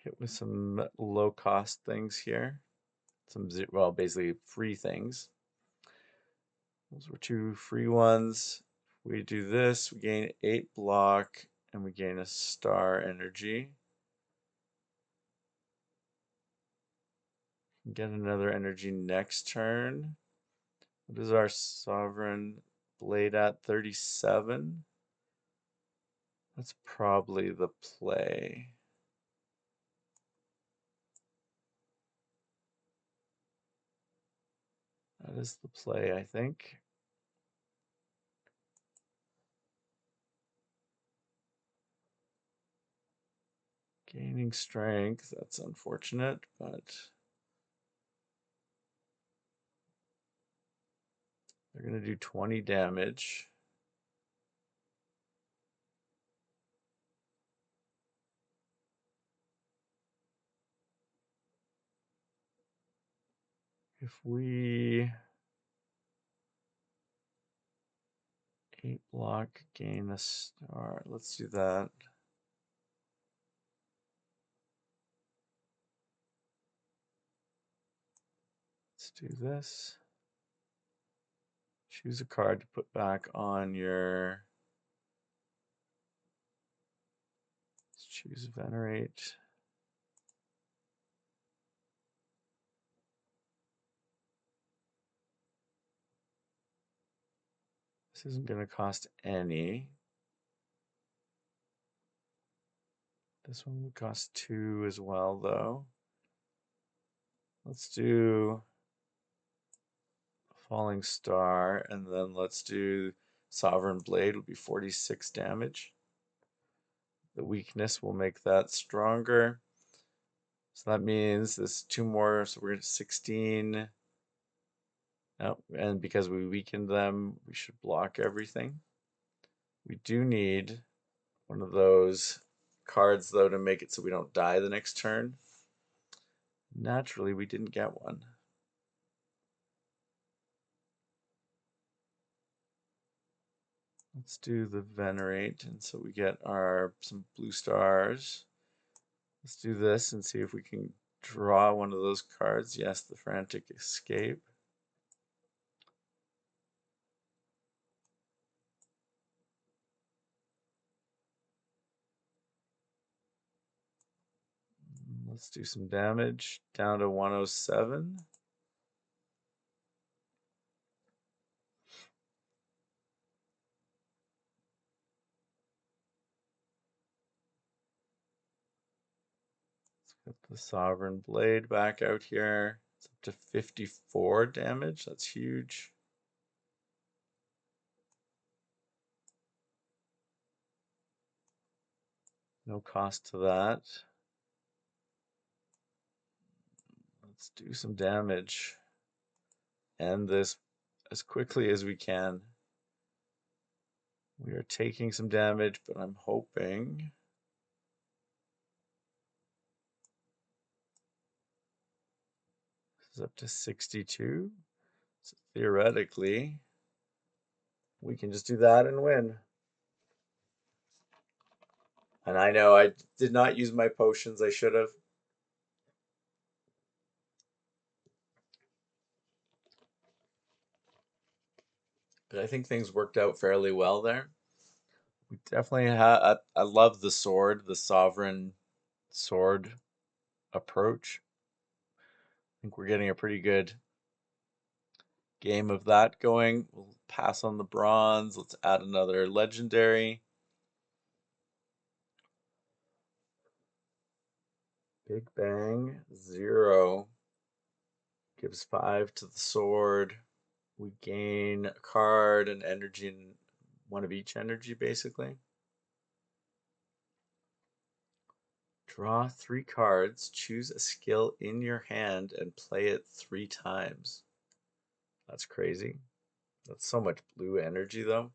hit with some low cost things here. Well, basically free things. Those were 2 free ones. If we do this, we gain 8 block and we gain a star energy. Get another energy next turn. What is our sovereign blade at? 37. That's probably the play. That is the play, I think. Gaining strength, that's unfortunate, but they're going to do 20 damage. If we 8 block, gain a star, let's do that. Let's do this. Choose a card to put back on your. Let's choose Venerate. This isn't going to cost any. This one would cost 2 as well, though. Let's do Falling Star, and then let's do Sovereign Blade, would be 46 damage. The weakness will make that stronger. So that means this 2 more, so we're at 16. Oh, and because we weakened them, we should block everything. We do need one of those cards, though, to make it so we don't die the next turn. Naturally, we didn't get one. Let's do the Venerate, and so we get some blue stars. Let's do this and see if we can draw one of those cards. Yes, the Frantic Escape. Let's do some damage down to 107. Let's get the Sovereign Blade back out here. It's up to 54 damage. That's huge. No cost to that. Let's do some damage. End this as quickly as we can. We are taking some damage, but I'm hoping. This is up to 62. So theoretically, we can just do that and win. And I know I did not use my potions. I should have. But I think things worked out fairly well there. We definitely have. I love the sword, the sovereign sword approach. I think we're getting a pretty good game of that going. We'll pass on the bronze. Let's add another legendary. Big Bang 0 gives 5 to the sword. We gain a card and energy, and one of each energy basically. Draw 3 cards, choose a skill in your hand, and play it 3 times. That's crazy. That's so much blue energy, though.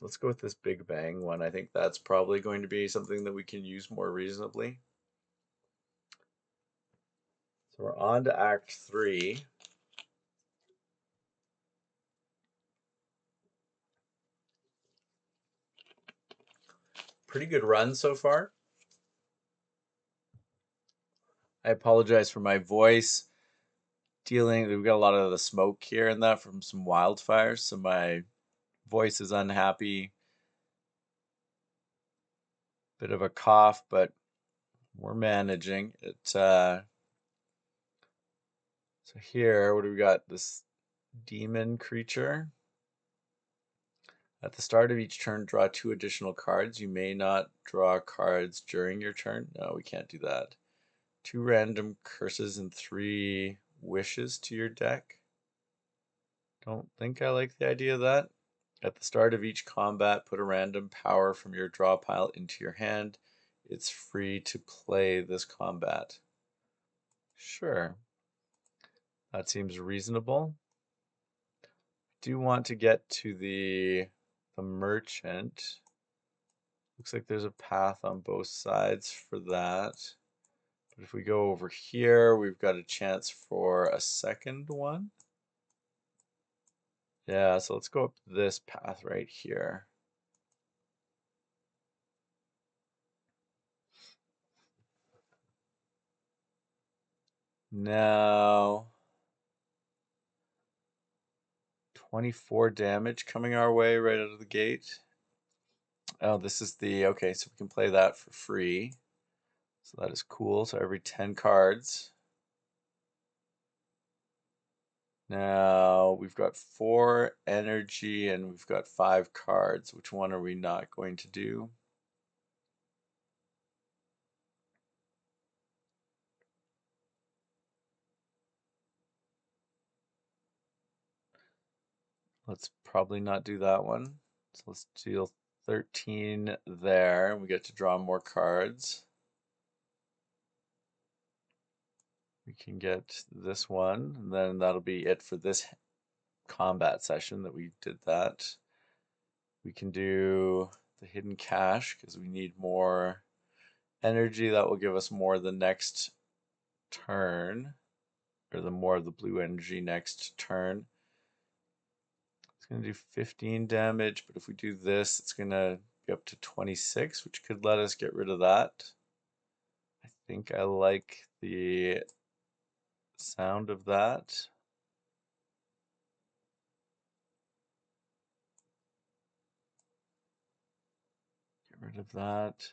Let's go with this Big Bang one. I think that's probably going to be something that we can use more reasonably. So we're on to Act 3. Pretty good run so far. I apologize for my voice. We've got a lot of the smoke here and that from some wildfires, so my voice is unhappy. Bit of a cough, but we're managing it. So here, what do we got? This demon creature. At the start of each turn, draw 2 additional cards. You may not draw cards during your turn. No, we can't do that. 2 random curses and 3 wishes to your deck. Don't think I like the idea of that. At the start of each combat, put a random power from your draw pile into your hand. It's free to play this combat. Sure, that seems reasonable. Do want to get to the merchant. Looks like there's a path on both sides for that. But if we go over here, we've got a chance for a second one. Yeah, so let's go up this path right here. Now, 24 damage coming our way right out of the gate. Oh, this is okay, so we can play that for free. So that is cool. So every 10 cards. Now we've got 4 energy and we've got 5 cards. Which one are we not going to do? Let's probably not do that one. So let's deal 13 there, and we get to draw more cards. we can get this one, and then that'll be it for this combat session that we did that. We can do the hidden cache because we need more energy. That will give us more the next turn, or the more of the blue energy next turn. It's going to do 15 damage, but if we do this, it's going to be up to 26, which could let us get rid of that. I think I like the sound of that. Get rid of that.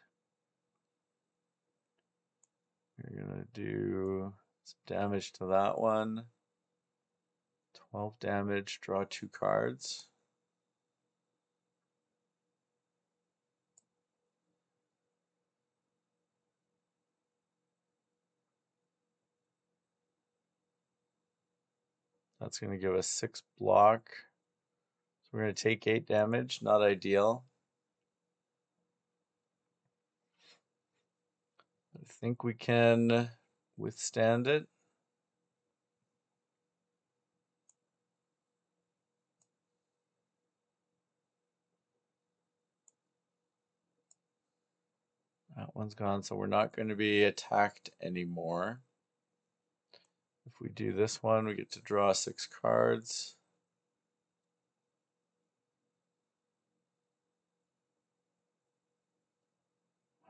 We're going to do some damage to that one. 12 damage, draw 2 cards. That's going to give us 6 block. So we're going to take 8 damage, not ideal. I think we can withstand it. That one's gone, so we're not going to be attacked anymore. If we do this one, we get to draw 6 cards.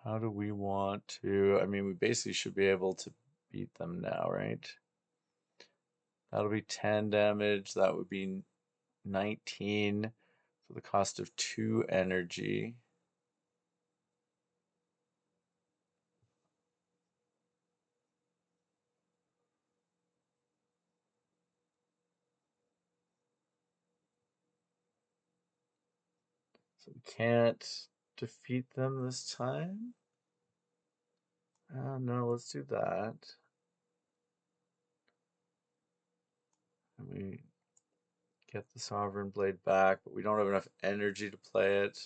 How do we want to? I mean, we basically should be able to beat them now, right? That'll be 10 damage. That would be 19 for the cost of 2 energy. So we can't defeat them this time. No, let's do that. And we get the Sovereign Blade back, but we don't have enough energy to play it.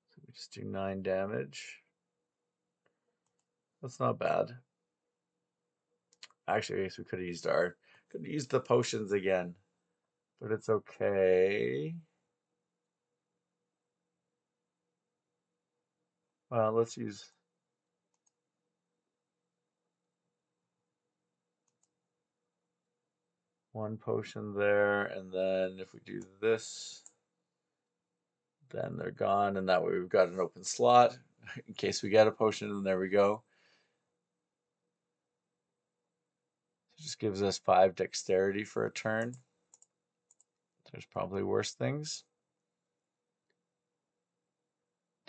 So we just do 9 damage. That's not bad. Actually, I guess we could have used the potions again, but it's okay. Well, let's use one potion there, and then if we do this, then they're gone, and that way we've got an open slot in case we get a potion, and there we go. It just gives us 5 dexterity for a turn. There's probably worse things.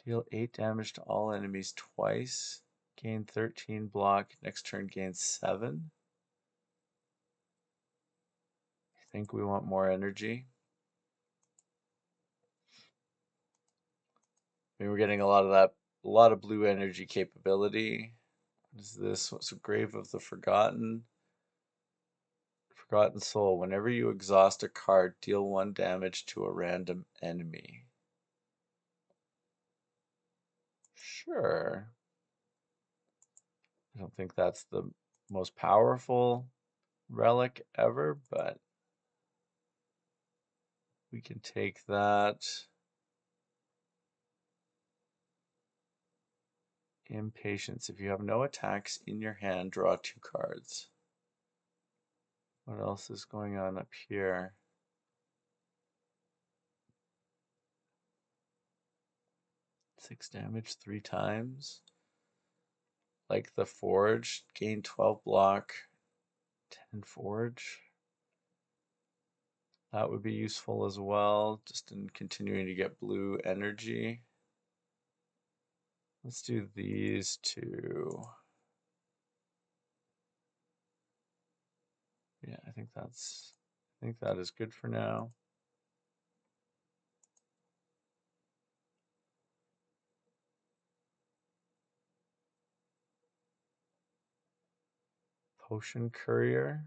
Deal 8 damage to all enemies twice. Gain 13 block. Next turn gain 7. I think we want more energy. I mean, we're getting a lot of that, a lot of blue energy capability. What is this? What's a Grave of the Forgotten? Forgotten Soul. Whenever you exhaust a card, deal 1 damage to a random enemy. Sure. I don't think that's the most powerful relic ever, but we can take that. Impatience. If you have no attacks in your hand, draw 2 cards. What else is going on up here? 6 damage 3 times. Like the Forge, gain 12 block, 10 Forge. That would be useful as well, just in continuing to get blue energy. Let's do these two. Yeah, I think that is good for now. Potion Courier.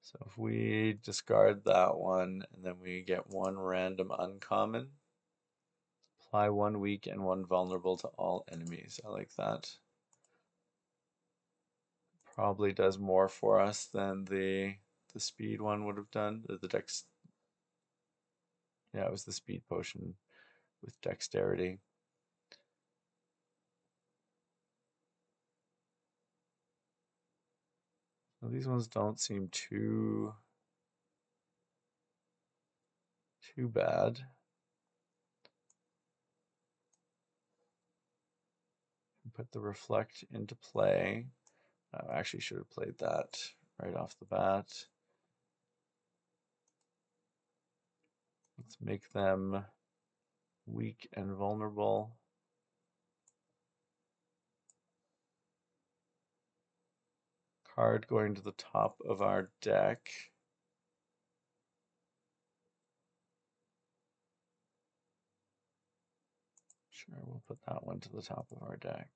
So if we discard that one and then we get one random uncommon, Apply 1 weak and 1 vulnerable to all enemies. I like that. Probably does more for us than the speed one would have done. The dex. Yeah, it was the speed potion with dexterity. Well, these ones don't seem too bad. Put the reflect into play. I actually should have played that right off the bat. Let's make them weak and vulnerable. Card going to the top of our deck. Sure, we'll put that one to the top of our deck.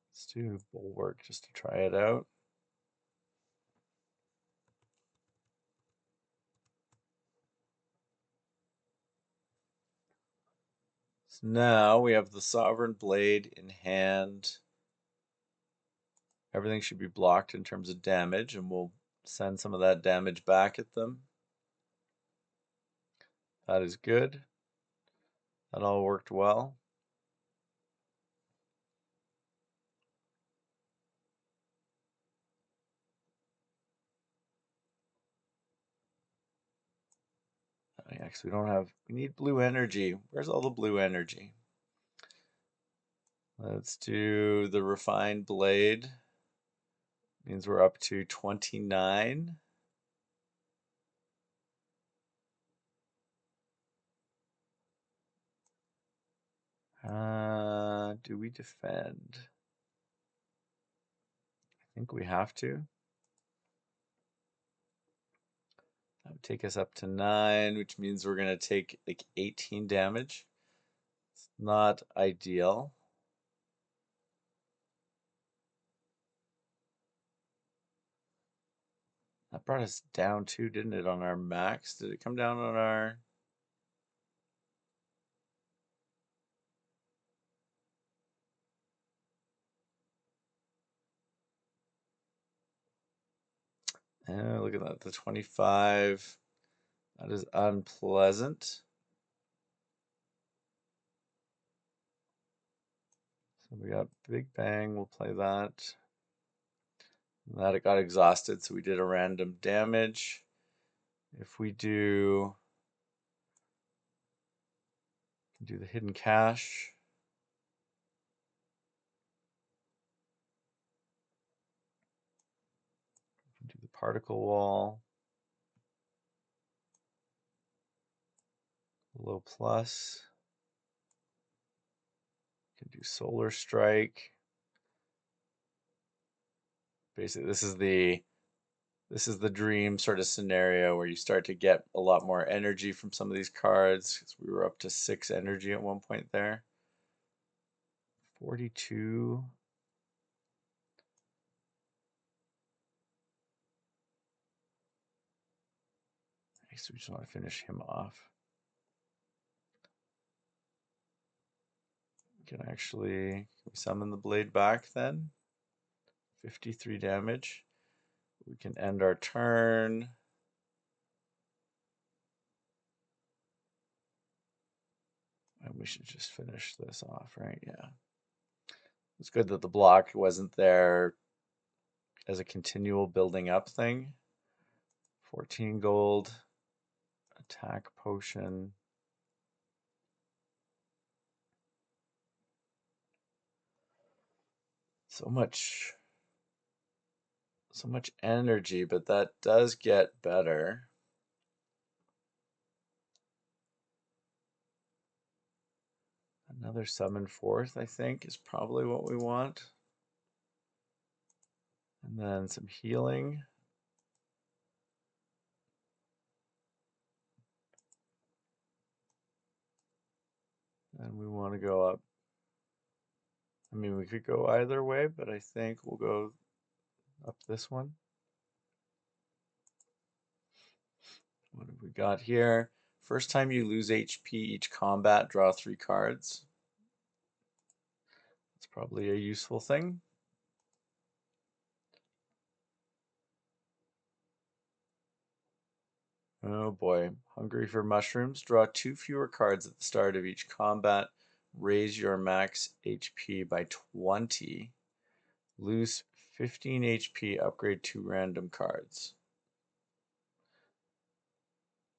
Let's do Bulwark just to try it out. So now we have the Sovereign Blade in hand. Everything should be blocked in terms of damage, and we'll send some of that damage back at them. That is good. That all worked well. Yeah, because we need blue energy. Where's all the blue energy? Let's do the Refined Blade. Means we're up to 29. Do we defend? I think we have to. That would take us up to 9, which means we're going to take like 18 damage. It's not ideal. That brought us down too, didn't it, on our max? Did it come down on our... Oh, look at that, the 25. That is unpleasant. So we got Big Bang, we'll play that. That it got exhausted, so we did a random damage. If we do the Hidden Cache. Do the Particle Wall. Low plus. Can do Solar Strike. Basically, this is the dream sort of scenario where you start to get a lot more energy from some of these cards. Because we were up to 6 energy at one point there. 42. I guess we just want to finish him off. Can we summon the blade back then? 53 damage. We can end our turn. And we should just finish this off, right? Yeah. It's good that the block wasn't there as a continual building up thing. 14 gold. Attack potion. So much energy, but that does get better. Another summon forth, I think, is probably what we want. And then some healing. And we want to go up. I mean, we could go either way, but I think we'll go up this one. What have we got here? First time you lose HP each combat, draw 3 cards. It's probably a useful thing. Oh boy, hungry for mushrooms. Draw 2 fewer cards at the start of each combat. Raise your max HP by 20. Lose 15 HP, upgrade 2 random cards.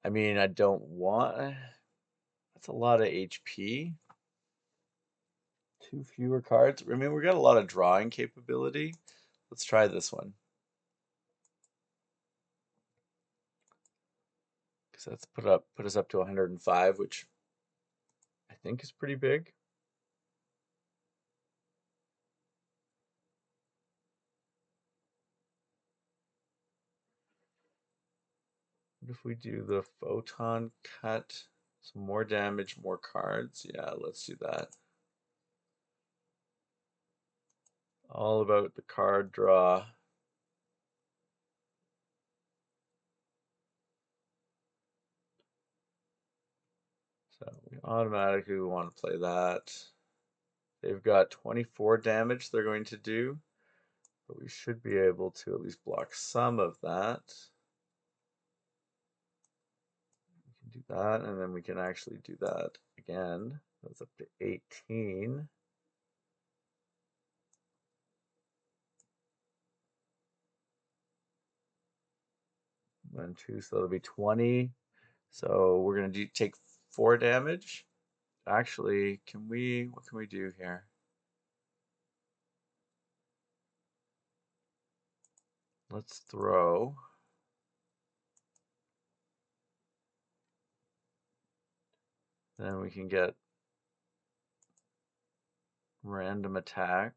I mean, I don't want... That's a lot of HP. 2 fewer cards. I mean, we got a lot of drawing capability. Let's try this one. Because that's put us up to 105, which I think is pretty big. What if we do the photon cut? Some more damage, more cards. Yeah, let's do that. All about the card draw. So we automatically want to play that. They've got 24 damage they're going to do, but we should be able to at least block some of that. We can do that, and then we can actually do that again. That's up to 18. One, two, so that'll be 20. So we're gonna take 4 damage. Actually, what can we do here? Let's throw. Then we can get random attack.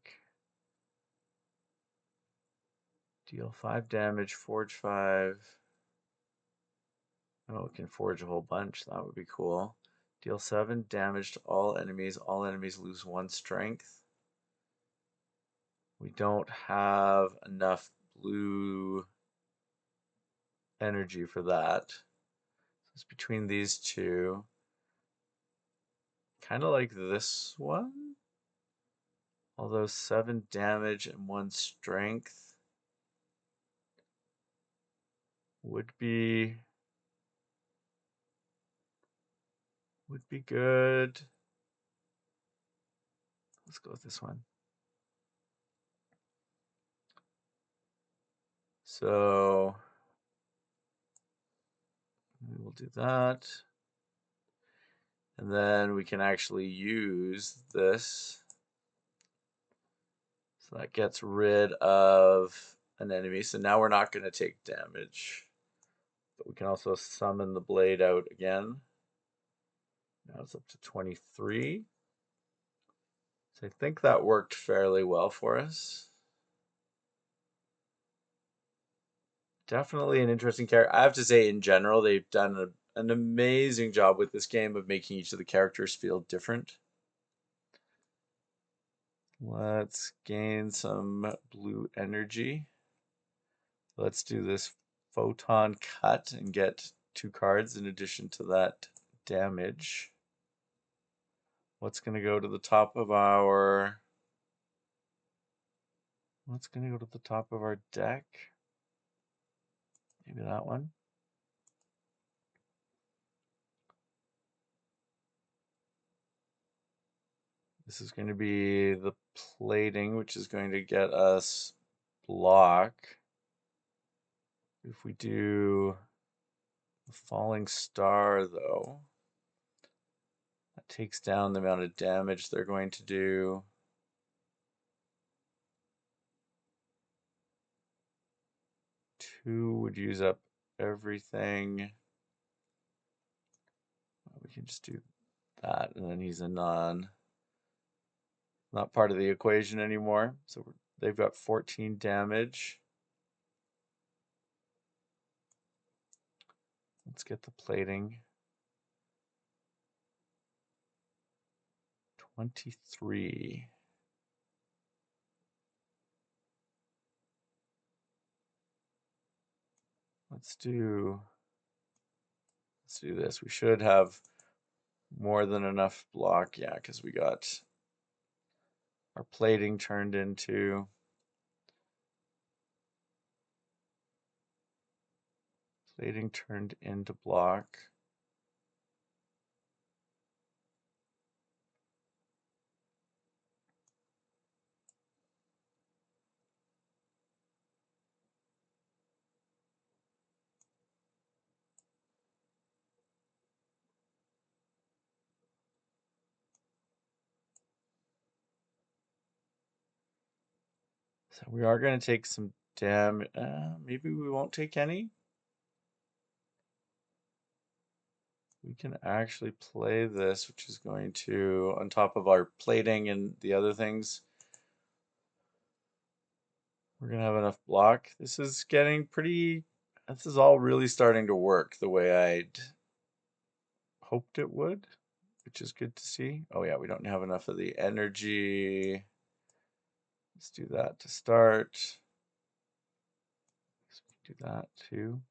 Deal 5 damage, forge 5. Oh, we can forge a whole bunch. That would be cool. Deal 7 damage to all enemies. All enemies lose 1 strength. We don't have enough blue energy for that. So it's between these two. Kind of like this one. Although 7 damage and 1 strength would be good. Let's go with this one. So we will do that. And then we can actually use this. So that gets rid of an enemy. So now we're not going to take damage. But we can also summon the blade out again. Now it's up to 23. So I think that worked fairly well for us. Definitely an interesting character. I have to say, in general, they've done an amazing job with this game of making each of the characters feel different. Let's gain some blue energy. Let's do this photon cut and get 2 cards in addition to that damage. What's going to go to the top of our... What's going to go to the top of our deck? Maybe that one. This is going to be the plating, which is going to get us block. If we do the falling star, though, that takes down the amount of damage they're going to do. 2 would use up everything. We can just do that, and then he's a not part of the equation anymore. So they've got 14 damage. Let's get the plating. 23. Let's do this. We should have more than enough block, yeah, because we got our plating turned into block. So we are going to take some damage. Maybe we won't take any. We can actually play this, which is going to, on top of our plating and the other things, we're going to have enough block. This is getting pretty, this is all really starting to work the way I'd hoped it would, which is good to see. Oh yeah, we don't have enough of the energy. Let's do that to start. So we can do that too.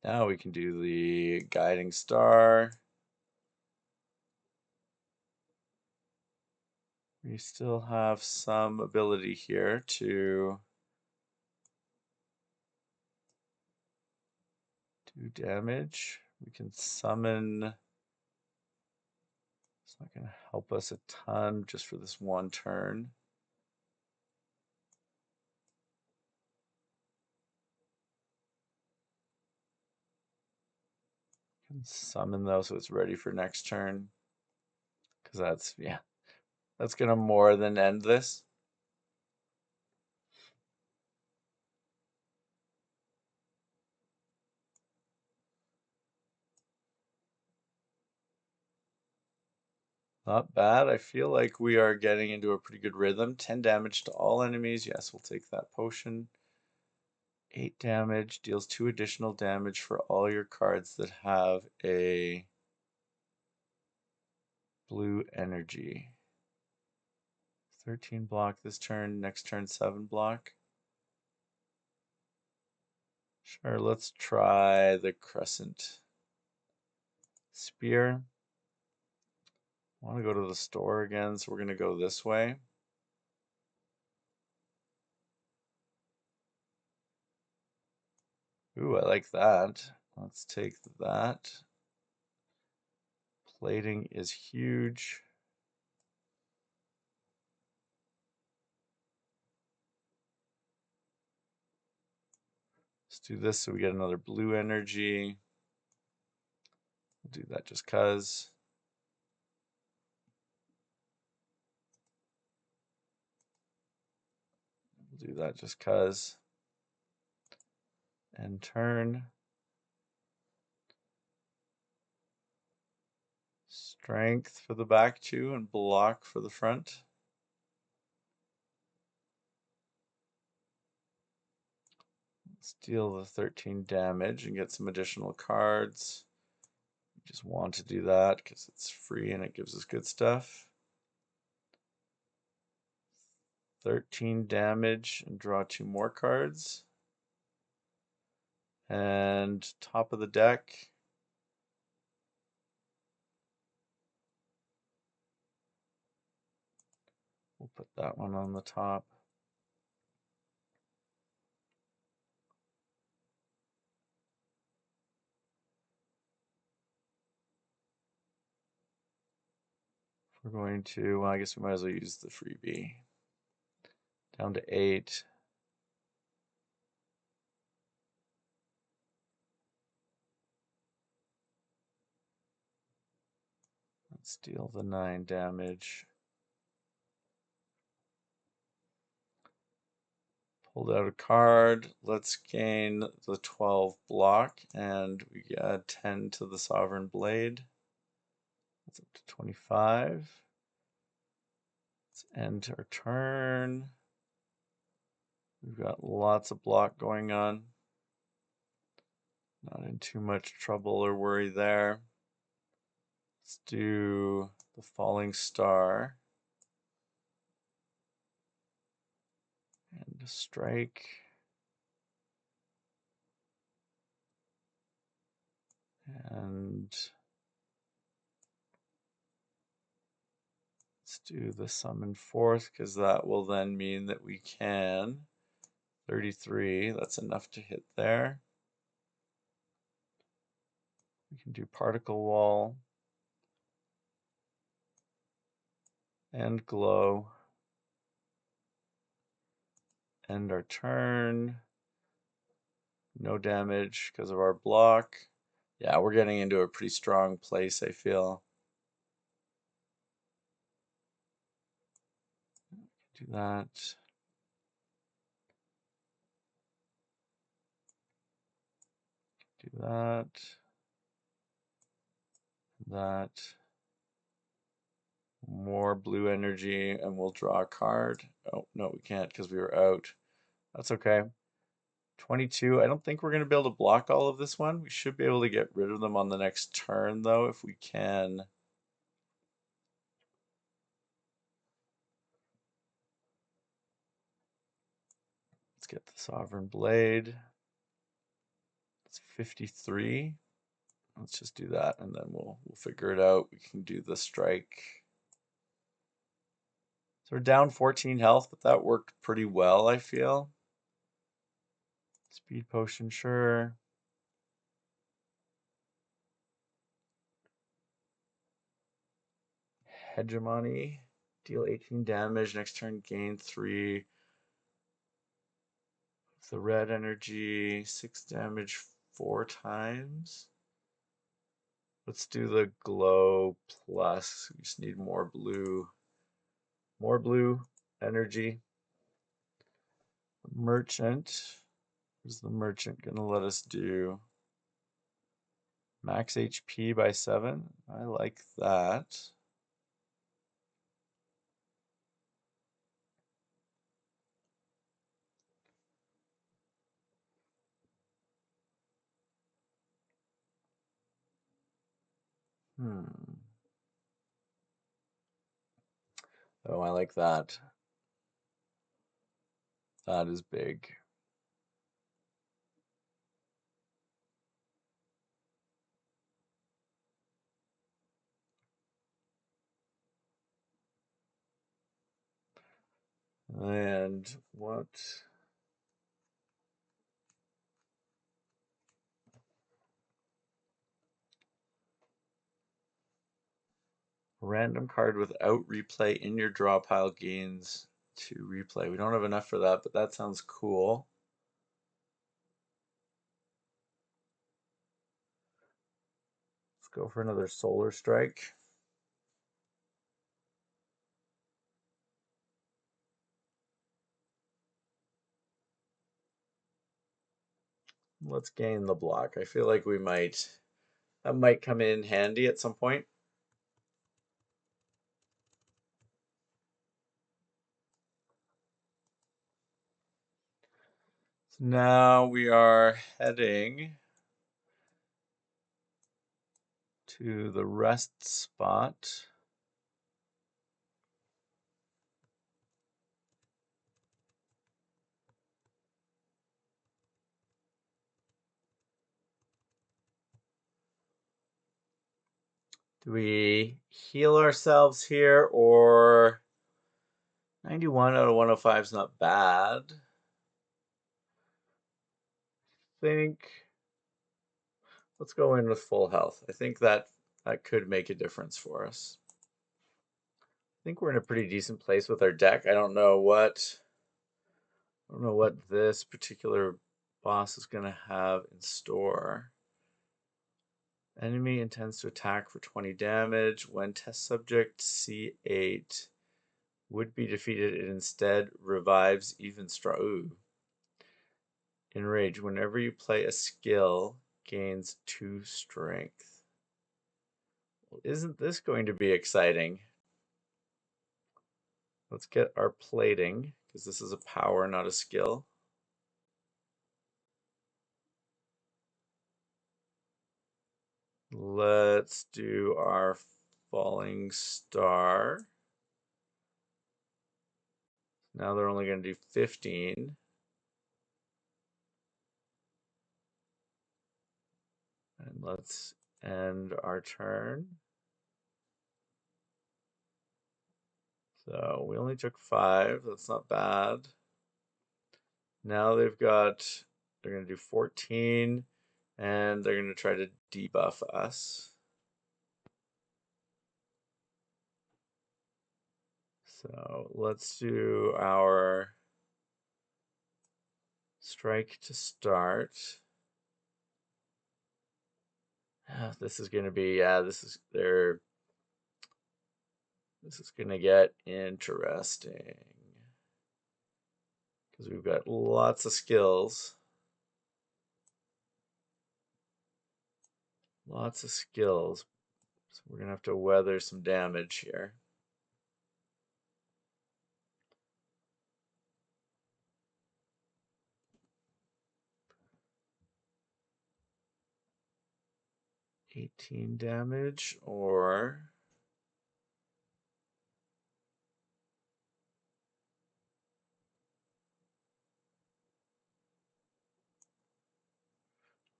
Now we can do the guiding star. We still have some ability here to do damage. We can summon. It's not going to help us a ton just for this one turn. Can summon though, so it's ready for next turn. Because that's, yeah, that's going to more than end this. Not bad. I feel like we are getting into a pretty good rhythm. 10 damage to all enemies. Yes, we'll take that potion. 8 damage. Deals 2 additional damage for all your cards that have a blue energy. 13 block this turn. Next turn, 7 block. Sure, let's try the Crescent Spear. I want to go to the store again, so we're going to go this way. Ooh, I like that. Let's take that. Plating is huge. Let's do this so we get another blue energy. We'll do that just cuz. We'll do that just cuz. End turn. Strength for the back two and block for the front. Let's deal the 13 damage and get some additional cards. We just want to do that because it's free and it gives us good stuff. 13 damage and draw 2 more cards. And top of the deck. We'll put that one on the top. We're going to, well, I guess we might as well use the freebie. Down to 8. Let's deal the 9 damage. Pulled out a card. Let's gain the 12 block, and we add 10 to the Sovereign Blade. That's up to 25. Let's end our turn. We've got lots of block going on. Not in too much trouble or worry there. Let's do the Falling Star. And a strike. And let's do the summon fourth, because that will then mean that we can 33. That's enough to hit there. We can do particle wall and glow. End our turn. No damage because of our block. Yeah, we're getting into a pretty strong place, I feel. Do that. Do that. That. More blue energy, and we'll draw a card. Oh, no, we can't because we were out. That's okay. 22. I don't think we're going to be able to block all of this one. We should be able to get rid of them on the next turn, though, if we can. Let's get the Sovereign Blade. It's 53. Let's just do that, and then we'll figure it out. We can do the strike. So we're down 14 health, but that worked pretty well, I feel. Speed potion, sure. Hegemony. Deal 18 damage. Next turn, gain 3. The red energy, 6 damage 4 times. Let's do the glow plus. We just need more blue. More blue energy. Merchant. What's the merchant gonna let us do? Max HP by 7. I like that. Oh, I like that. That is big. And what? Random card without replay in your draw pile gains 2 replay. We don't have enough for that, but that sounds cool. Let's go for another Solar Strike. Let's gain the block. I feel like that might come in handy at some point. So now we are heading to the rest spot. Do we heal ourselves here, or 91 out of 105 is not bad? I think let's go in with full health. I think that could make a difference for us. I think we're in a pretty decent place with our deck. I don't know what this particular boss is going to have in store. Enemy intends to attack for 20 damage. When test subject C8 would be defeated, it instead revives even strong. Enrage. Whenever you play a skill, gains 2 strength. Well, isn't this going to be exciting? Let's get our plating, because this is a power, not a skill. Let's do our falling star. Now they're only going to do 15. And let's end our turn. So we only took 5. That's not bad. Now they're going to do 14, and they're going to try to debuff us. So let's do our strike to start. This is going to be, this is going to get interesting because we've got lots of skills. Lots of skills. So we're going to have to weather some damage here. $18 damage, or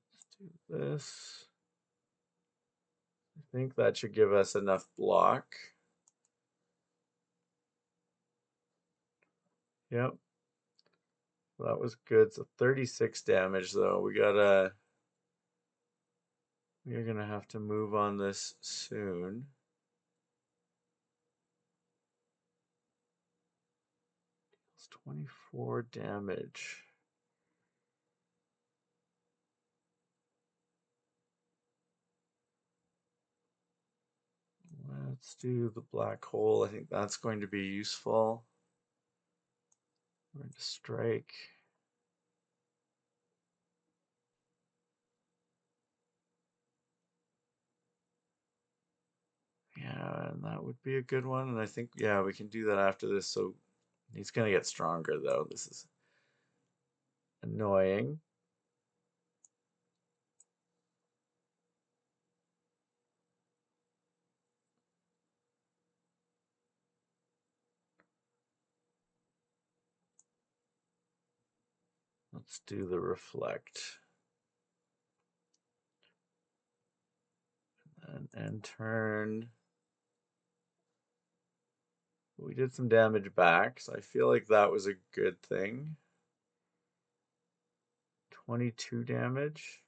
let's do this. I think that should give us enough block. Yep. That was good. So 36 damage though. We're gonna have to move on this soon. It's 24 damage. Let's do the black hole. I think that's going to be useful. We're going to strike. Yeah, and that would be a good one. And I think, yeah, we can do that after this. So he's going to get stronger, though. This is annoying. Let's do the reflect. And end turn. We did some damage back, so I feel like that was a good thing. 22 damage.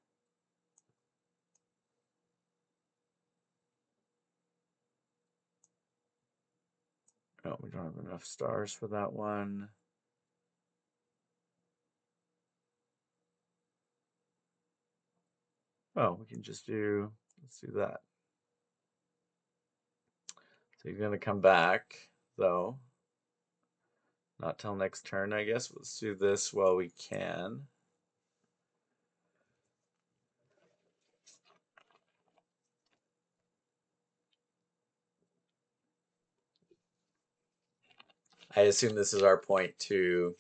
Oh, we don't have enough stars for that one. Oh, we can just do, let's do that. So he's gonna come back, though. Not till next turn, I guess. Let's do this while we can. I assume this is our point to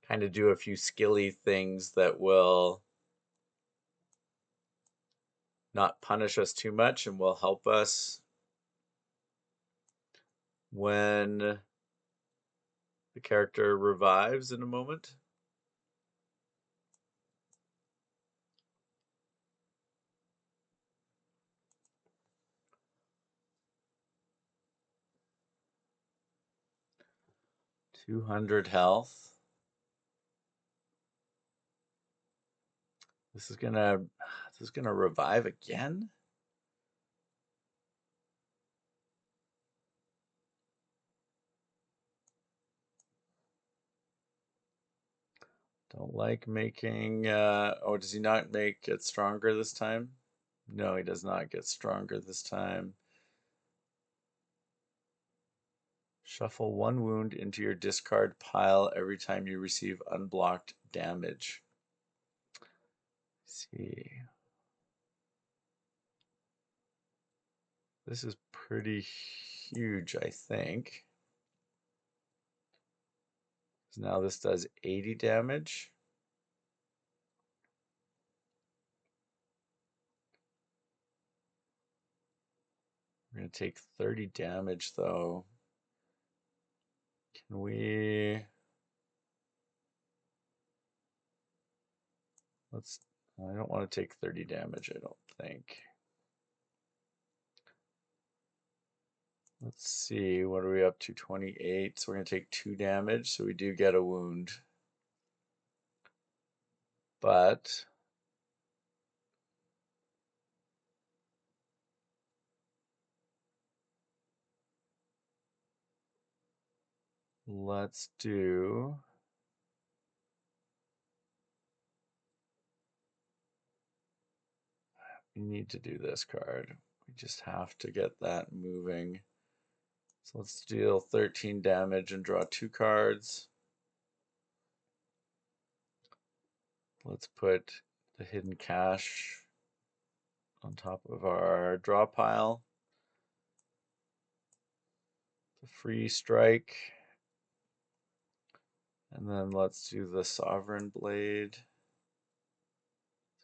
kind of do a few skilly things that will not punish us too much and will help us when the character revives in a moment. $200 health. This is gonna revive again. Don't like making. Oh, does he not make it stronger this time? No, he does not get stronger this time. Shuffle 1 wound into your discard pile every time you receive unblocked damage. Let's see. This is pretty huge, I think. Now this does 80 damage. We're going to take 30 damage, though. Can we... I don't want to take 30 damage, I don't think. Let's see, what are we up to? 28. So we're going to take 2 damage, so we do get a wound. But let's do. We need to do this card. We just have to get that moving. So let's deal 13 damage and draw 2 cards. Let's put the hidden cache on top of our draw pile. The free strike. And then let's do the Sovereign Blade.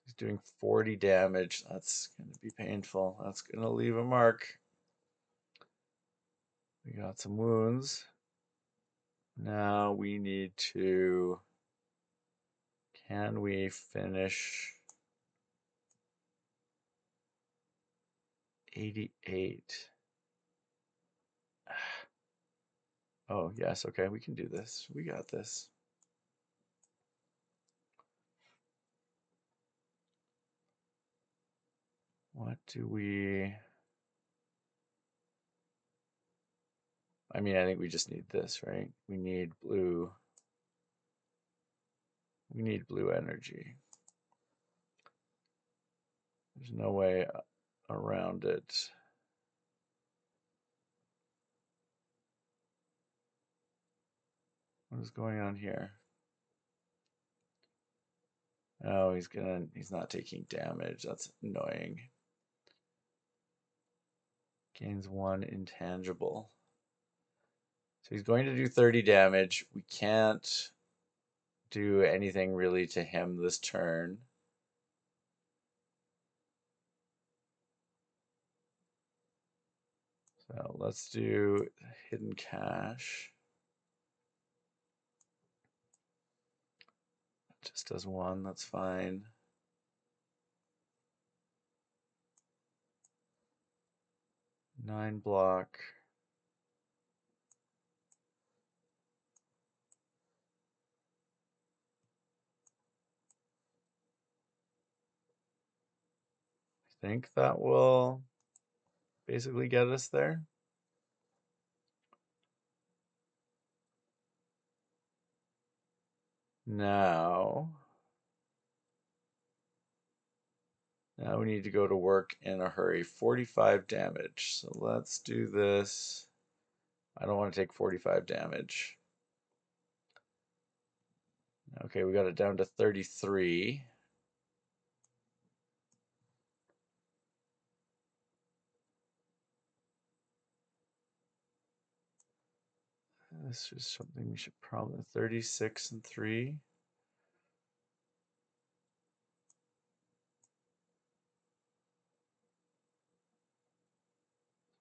He's doing 40 damage. That's going to be painful. That's going to leave a mark. We got some wounds. Now we need to. Can we finish 88? Oh, yes. Okay, we can do this. We got this. What do we. I mean, I think we just need this, right? We need blue. We need blue energy. There's no way around it. What is going on here? Oh, he's not taking damage. That's annoying. Gains 1 intangible. So he's going to do 30 damage. We can't do anything really to him this turn. So let's do hidden cache. Just does 1, that's fine. 9 block. I think that will basically get us there. Now we need to go to work in a hurry. 45 damage. So let's do this. I don't want to take 45 damage. Okay, we got it down to 33. This is something we should probably 36 and 3.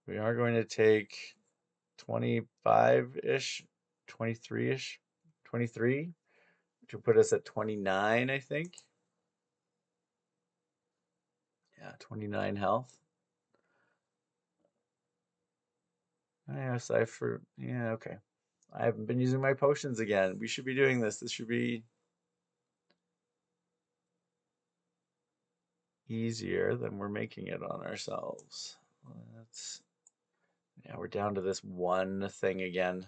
We are going to take 25-ish, 23-ish, 23, which will put us at 29, I think. Yeah, 29 health. Yes, yeah, okay. I haven't been using my potions again. We should be doing this. This should be easier than we're making it on ourselves. Yeah, we're down to this one thing again.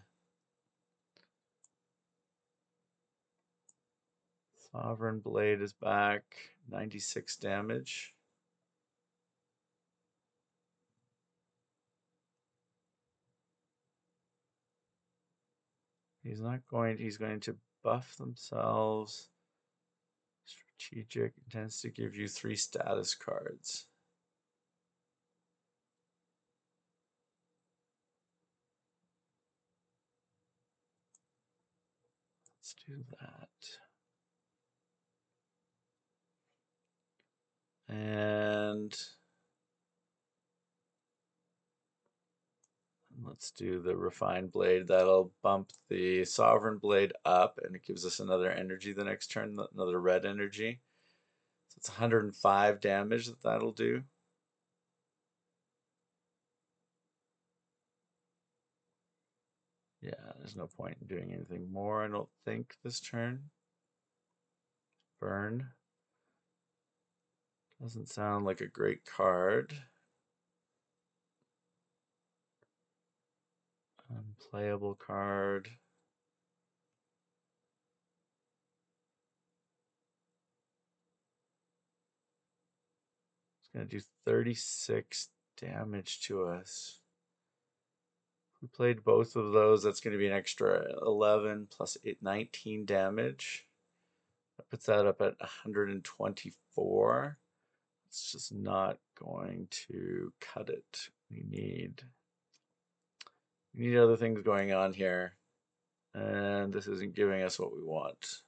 Sovereign Blade is back, 96 damage. He's going to buff themselves. Strategic intends to give you 3 status cards. Let's do that. And let's do the Refined Blade. That'll bump the Sovereign Blade up, and it gives us another energy the next turn, another red energy. So it's 105 damage that'll do. Yeah, there's no point in doing anything more, I don't think, this turn. Burn. Doesn't sound like a great card. Unplayable card. It's going to do 36 damage to us. If we played both of those, that's going to be an extra 11 plus 8, 19 damage. That puts that up at 124. It's just not going to cut it. We need other things going on here. And this isn't giving us what we want.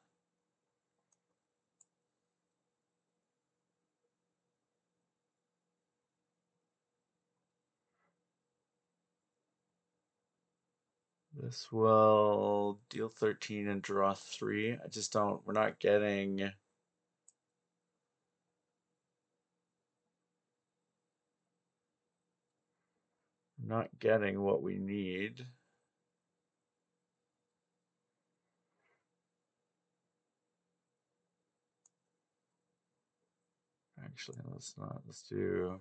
This will deal 13 and draw 3. I just don't, we're not getting what we need. Actually, let's do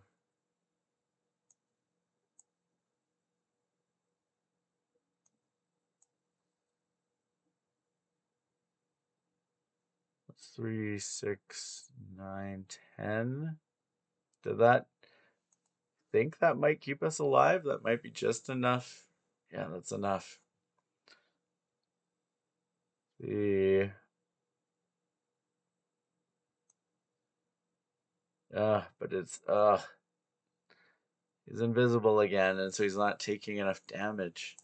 that's 3, 6, 9, 10. Did that think that might keep us alive? That might be just enough. Yeah, that's enough. The but it's he's invisible again, and so he's not taking enough damage.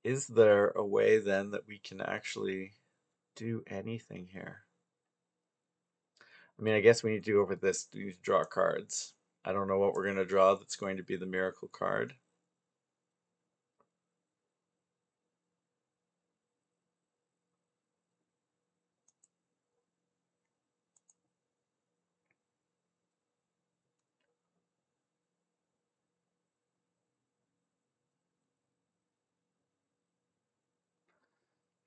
Is there a way then that we can actually do anything here? I mean, I guess we need to go over this. We need to draw cards. I don't know what we're going to draw that's going to be the miracle card.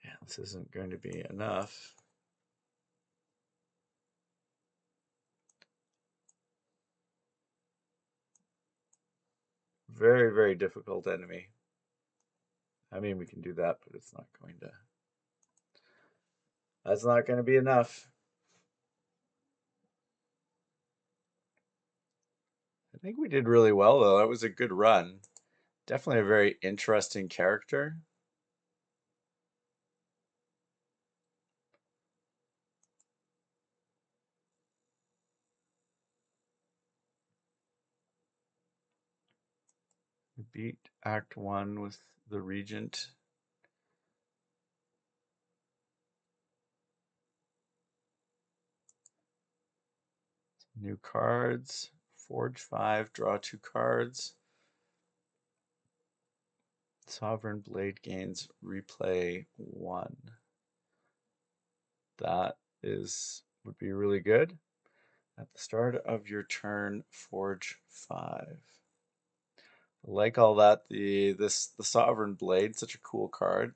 Yeah, this isn't going to be enough. Very, very difficult enemy. I mean, we can do that, but it's not going to. That's not going to be enough. I think we did really well, though. That was a good run. Definitely a very interesting character. We beat Act 1 with the Regent. New cards. Forge 5, draw 2 cards. Sovereign Blade gains replay 1. That would be really good. At the start of your turn, forge 5. I like all that. The Sovereign Blade, such a cool card.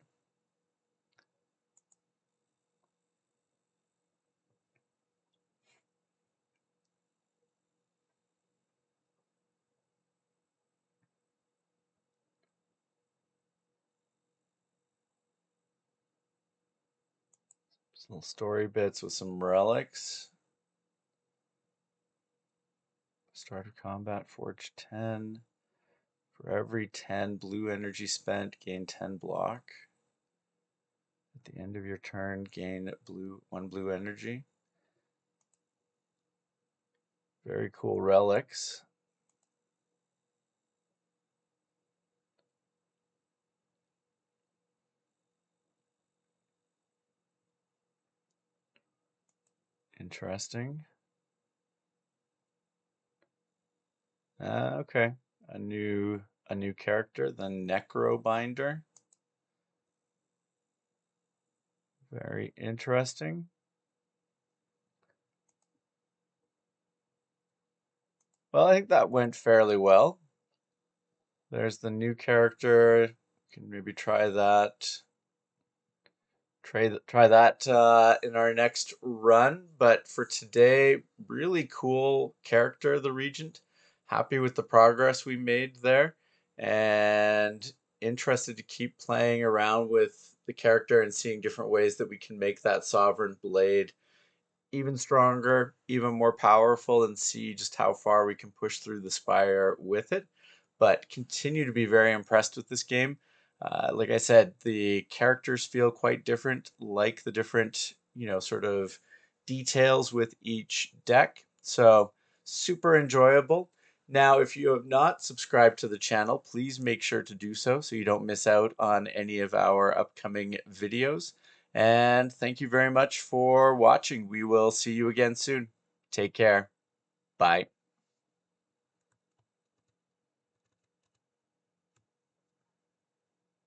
Some little story bits with some relics. Start of combat, forge 10. For every 10 blue energy spent, gain 10 block. At the end of your turn, gain 1 blue energy. Very cool relics. Interesting. Okay. A new character, the Necrobinder. Very interesting. Well, I think that went fairly well. There's the new character. Can maybe try that. Try that in our next run. But for today, really cool character, the Regent. Happy with the progress we made there, and interested to keep playing around with the character and seeing different ways that we can make that Sovereign Blade even stronger, even more powerful, and see just how far we can push through the Spire with it. But continue to be very impressed with this game. Like I said, the characters feel quite different, like the different, sort of details with each deck. So super enjoyable. Now, if you have not subscribed to the channel, please make sure to do so you don't miss out on any of our upcoming videos. And thank you very much for watching. We will see you again soon. Take care. Bye.